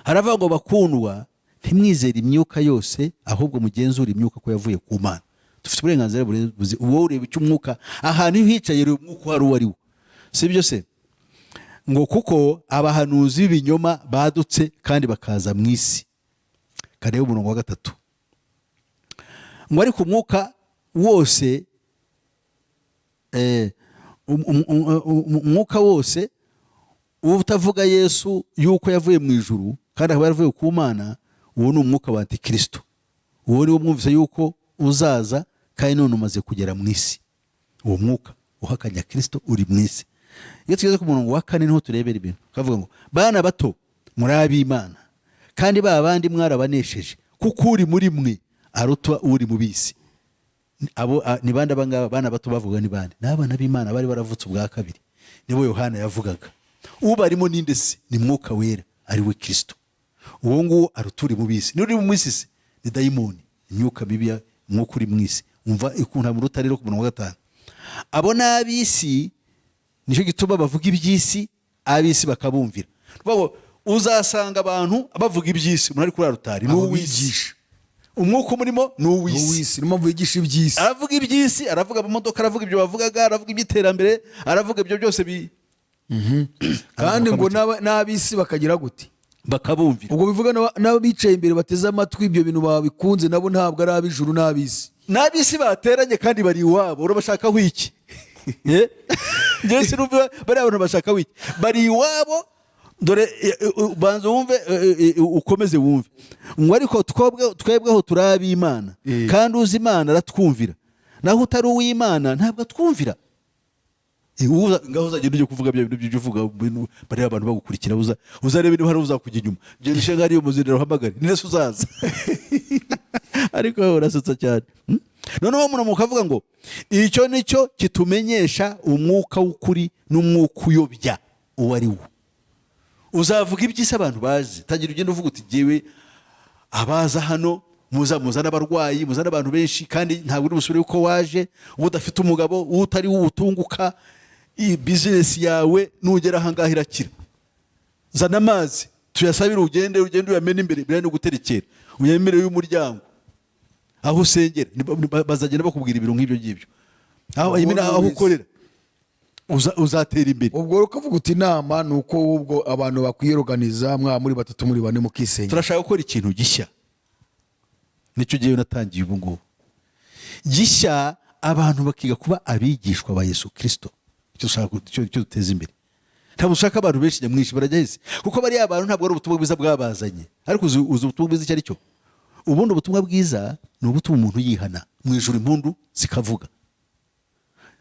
Haravuga ngo bakundwa ntimwizere imyuka yose ahubwo mugenzura imyuka ko yavuye ku Mana. Dufite uburenganzira buzi uwo ureba icy'umwuka ahantu hicaye umwuka wari wariwo sibyo se ngo kuko abahanuzi b'ibinyoma badutse kandi bakaza mu isi. Kareba umurongo wa 3 ngo ariko umwuka wose umwuka wose utavuga Yesu yuko yavuye mu ijuru kandi akaba yaravuye ku Mana uwo ni umwuka wa Antikristo. Uwo ni wo mwumvise yuko uzaza kandi none umaze kugera mu isi. Uwo mwuka uhakanya Kristo uri mu isi. Iyo tugeze ku murongo wa 4 niho turebera ibintu kavuga ngo bana bato muri ab'Imana kandi babandi mwarabanesheje kuko uri muri mwe aruta uri mu bisi. Abo ni bande abangaba bana bato bavuga ni bande n'abana b'Imana bari baravutse ubwa kabiri nibo Yohana yavugaga. Ubarimo ninde se ni mwuka wera ari we Kristo. Uwo nguwo aruturi mu bisi ni uri mu isi ni daimoni imyuka bibi mwuka uri mu isi umva ikunta mu rutare ku murongo wa 5. Abo n'abisi nicyo gituma bavuga iby'isi abisi bakabumvira. Babo uzasanga abantu bavuga iby'isi muri kuri rutari n'uwigisha umwuka umurimo n'uwisi niyo mpamvu yigisha iby'isi aravuga iby'isi aravuga amamodoka aravuga ibyo bavugaga aravuga iby'iterambere aravuga ibyo byose kandi ngo n'abisi bakagira gute bakabumvira. ubwo bivuga nabo bicaye imbere bateze amatwi ibyo bintu babikunze nabo ntabwo ari ab'ijuru n'abisi bateranye kandi bari iwabo urabashakaho iki Yesu numva bari abantu bashaka wiki bari iwabo dore banza wumve ukomeze wumve ngo ariko twebweho turabi Imana kandi uzi Imana aratwumvira naho utari uw'Imana ntabwo atwumvira. Ngaho uzagenda ujye kuvuga bya bintu by'ibyo uvuga bari abantu bagukurikira uzarebe niba hari uzakujya inyuma genda ushenga ariyo muzindira uhamagare ni nese uzaza ariko wowe urasutsa cyane. Noneho umuntu mukavuga ngo icyo nicyo kitumenyesha umwuka w'ukuri n'umwuka uyobya uwo ari wo. Uzavuga iby'isi abantu bazi, tagira ugenda uvuga uti jyewe abaza hano muzana abarwayi muzana abantu benshi kandi ntabwo uri busubire uko waje, udafite umugabo utari utunguka, business yawe nugera aha ngaha irakira. Zana amazi tuyasabire ugende uyamena imbere bira no guterekera uyemere y'umuryango aho usengera bazagenda bakubwira ibintu nk'ibyo ngibyo aho ukorera uzatera imbere. Ubwo ukavuga uti inama ni uko ubwo abantu bakwiyorganiza muri 3 muri 4 mukisenya. Turashaka gukora ikintu gishya, nicyo gihe natangiye ubu ngubu gishya, abantu bakiga kuba abigishwa ba Yesu Kristo. Icyo duteza imbere. Ntabwo ushaka abantu benshi nyamwinshi barajyahise kuko bari abantu ntabwo ari ubutumwa bwiza bwabazanye, ariko uzi ubutumwa bwiza icyo ari cyo. Ubundi ubutumwa bwiza ni ubutuma umuntu yihana mu ijuru impundu zikavuga.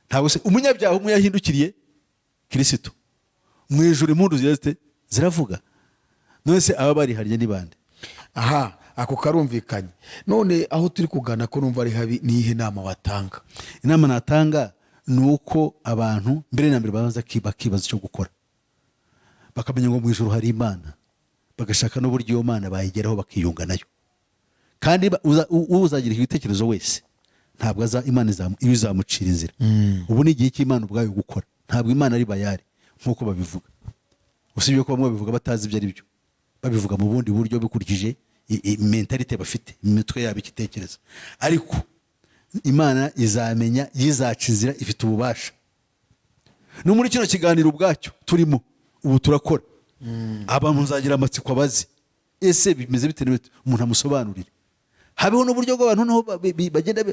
Ntabwo se umunyabyaha umwe yahindukiriye Kristo mu ijuru impundu ziravuga. None se aba barihariye ni bande? Aha, ako karumvikanye. None aho turi kugana ko numva ari habi, ni ihe nama watanga? Inama natanga ni uko abantu mbere na mbere babanza bakibaza icyo gukora, bakamenya ngo mu ijuru hari Imana, bagashaka n'uburyo iyo Mana bayigeraho bakiyunga nayo. Kandi uzagira ibitekerezo wese ntabwo Imana izamucira inzira. Ubu ni igihe cy'Imana ubwayo gukora, ntabwo Imana ari bayari nk'uko babivuga. Usibye ko bamwe babivuga batazi ibyo ari byo, babivuga mu bundi buryo bikurikije mentalite bafite, imitwe yabo ikitekereza. Ariko Imana izamenya, yizaca inzira, ifite ububasha. No muri kino kiganiro ubwacyo turimo ubu turakora, abantu muzagira amatsiko abazi ese bimeze bite umuntu amusobanurire. Habeho n'uburyo bw'abantu naho bagenda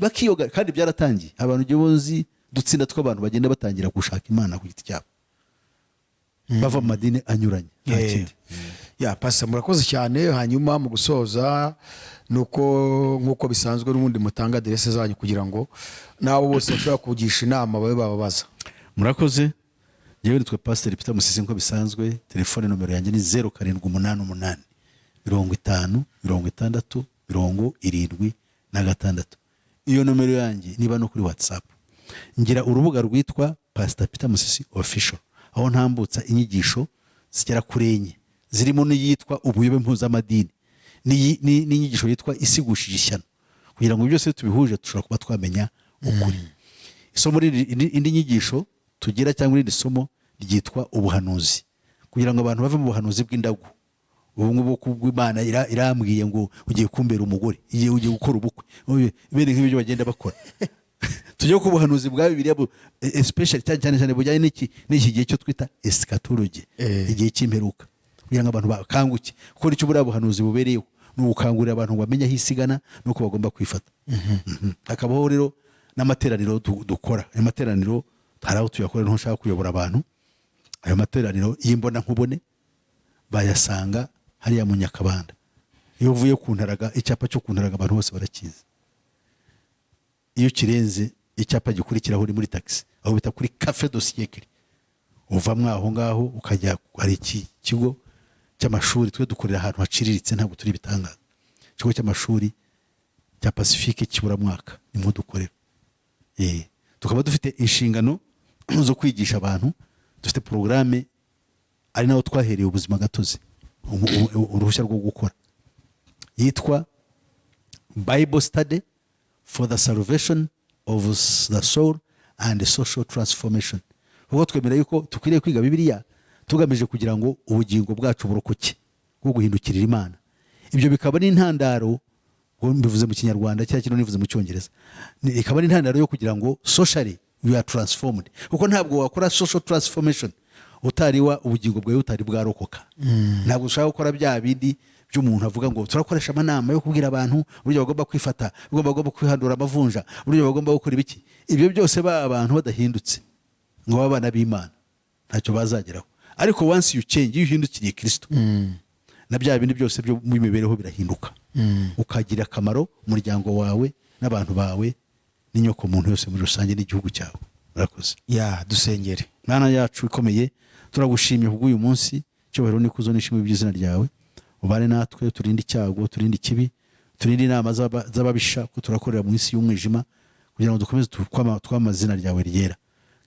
bakiyoga, kandi byaratangiye. Abantu ugiye dutsinda tw'abantu bagenda batangira gushaka Imana ku giti cyabo, bava mu madini anyuranye. Pastor murakoze cyane. Hanyuma mu gusoza nuko nkuko bisanzwe n'ubundi mutanga adresse zanyu kugira ngo nabo bose bashobora kugisha inama babe bababaza. Murakoze. Yewe nitwa Pastor Peter Musisi nko bisanzwe. Telefone nomero yanjye ni 0788 50 60 76. Iyo nomero yanjye niba no kuri WhatsApp. Ngira urubuga rwitwa Pastor Peter Musisi Official, aho ntambutsa inyigisho zigera kuri enye, zirimo n'iyitwa ubuyobe mpuzamadini, n'inyigisho yitwa isigushije ishyano, kugira ngo byose tubihuje dushobora kuba twamenya ukuri. Isomo indi nyigisho tugira cyangwa irindi somo ryitwa ubuhanuzi, kugira ngo abantu bave mu buhanuzi bw'indagu. Ubu ngubu Imana irambwiye ngo ugiye kumbera umugore, ugiye gukora ubukwe, bene nk'ibyo bagenda bakora. Tujye ku buhanuzi bwa Bibiliya, especially cyane bujyanye n'iki gihe cyo twita eschatology, igihe cy'imperuka, kugira ngo abantu bakanguke. Kuko icyo buriya buhanuzi bubereyeho ni ugukangurira abantu bamenye aho isigana n'uko bagomba kwifata. Hakabaho rero n'amateraniro dukora. Ayo materaniro hari aho tuyakora, ntushaka kuyobora abantu. Ayo materaniro y'imbona nkubone bayasanga hariya mu Nyakabanda. Iyo uvuye ku Ntaraga, icyapa cyo ku Ntaraga abantu bose barakizi. Iyo kirenze icyapa gikurikiraho uri muri taxi, aho bita kuri Café do Siècle, uvamwe aho ngaho ukajya hari iki kigo cy'amashuri. Twe dukorera ahantu haciriritse, ntabwo turi bitangaza. Ikigo cy'amashuri cya Pacifique Kiburamwaka nimwo dukorera. Tukaba dufite inshingano zo kwigisha abantu. Dufite programme ari naho twahereye ubuzima gatozi, uruhushya rwo gukora, yitwa Bible Study for the Salvation of the Soul and the Social Transformation. Ubwo twemera yuko tukwiriye kwiga Bibiliya tugamije kugira ngo ubugingo bwacu burokoke bwo guhindukirira Imana. Ibyo bikaba n'intandaro, mbivuze mu Kinyarwanda cyangwa kino nivuze mu Cyongereza, ikaba n'intandaro yo kugira ngo socially we are transformed. Kuko ntabwo wakora social transformation utariwa ubugingo bwawe utari bwarokoka. Ntabwo ushaka gukora bya bindi by'umuntu avuga ngo turakoresha amanama yo kubwira abantu uburyo bagomba kwifata, uburyo bagomba kwihandura amavunja, uburyo bagomba gukora ibiki. Ibyo byose abantu badahindutse ngo babana b'Imana ntacyo bazageraho. Ariko once you change, iyo uhindukiriye Kristo, na bya bindi byose byo mu mibereho birahinduka. Ukagira akamaro umuryango wawe n'abantu bawe n'inyoko muntu yose muri rusange n'igihugu cyawe. Murakoze. ya dusengere. Mana yacu ikomeye, turagushimye kubw'uyu munsi, cyubahiro n'ikuzo n'ishimwe by'izina ryawe. Ubare natwe, turinde icyago, turinde ikibi, turinde inama z'ababisha ko turakorera mu isi y'umwijima, kugira ngo dukomeze twamazina ryawe ryera.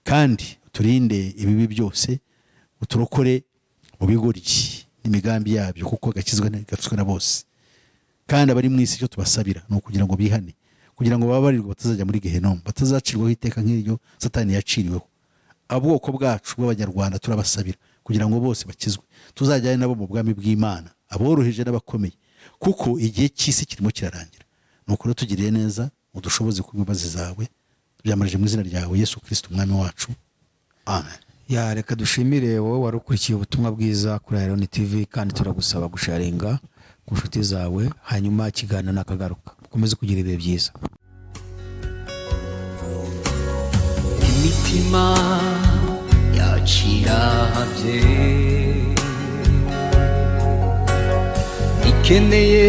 Kandi turinde ibibi byose, uturokore mu bigoryi n'imigambi yabyo, kuko gakizwa na bose. Kandi abari mu isi cyo tubasabira ni ukugira ngo bihane, kugira ngo bababarirwe batazajya muri Gehenomu, batazacirwaho iteka nk'iryo Satani yaciriweho. Abwoko bwacu bw'Abanyarwanda turabasabira kugira ngo bose bakizwe, tuzajyane nabo mu bwami bw'Imana, aboroheje n'abakomeye, kuko igihe cy'isi kirimo kirarangira. Nuko rero tugiriye neza, udushoboze kubw'imbabazi zawe, byamarije mu izina ryawe Yesu Kristo umwami wacu, amen. Ya reka dushimire wowe wari ukurikiye ubutumwa bwiza kuri Iron TV, kandi turagusaba gusharinga ku nshuti zawe, hanyuma ikiganiro nakagaruka. Mukomeze kugira ibihe byiza. imitima yacirahabye ikeneye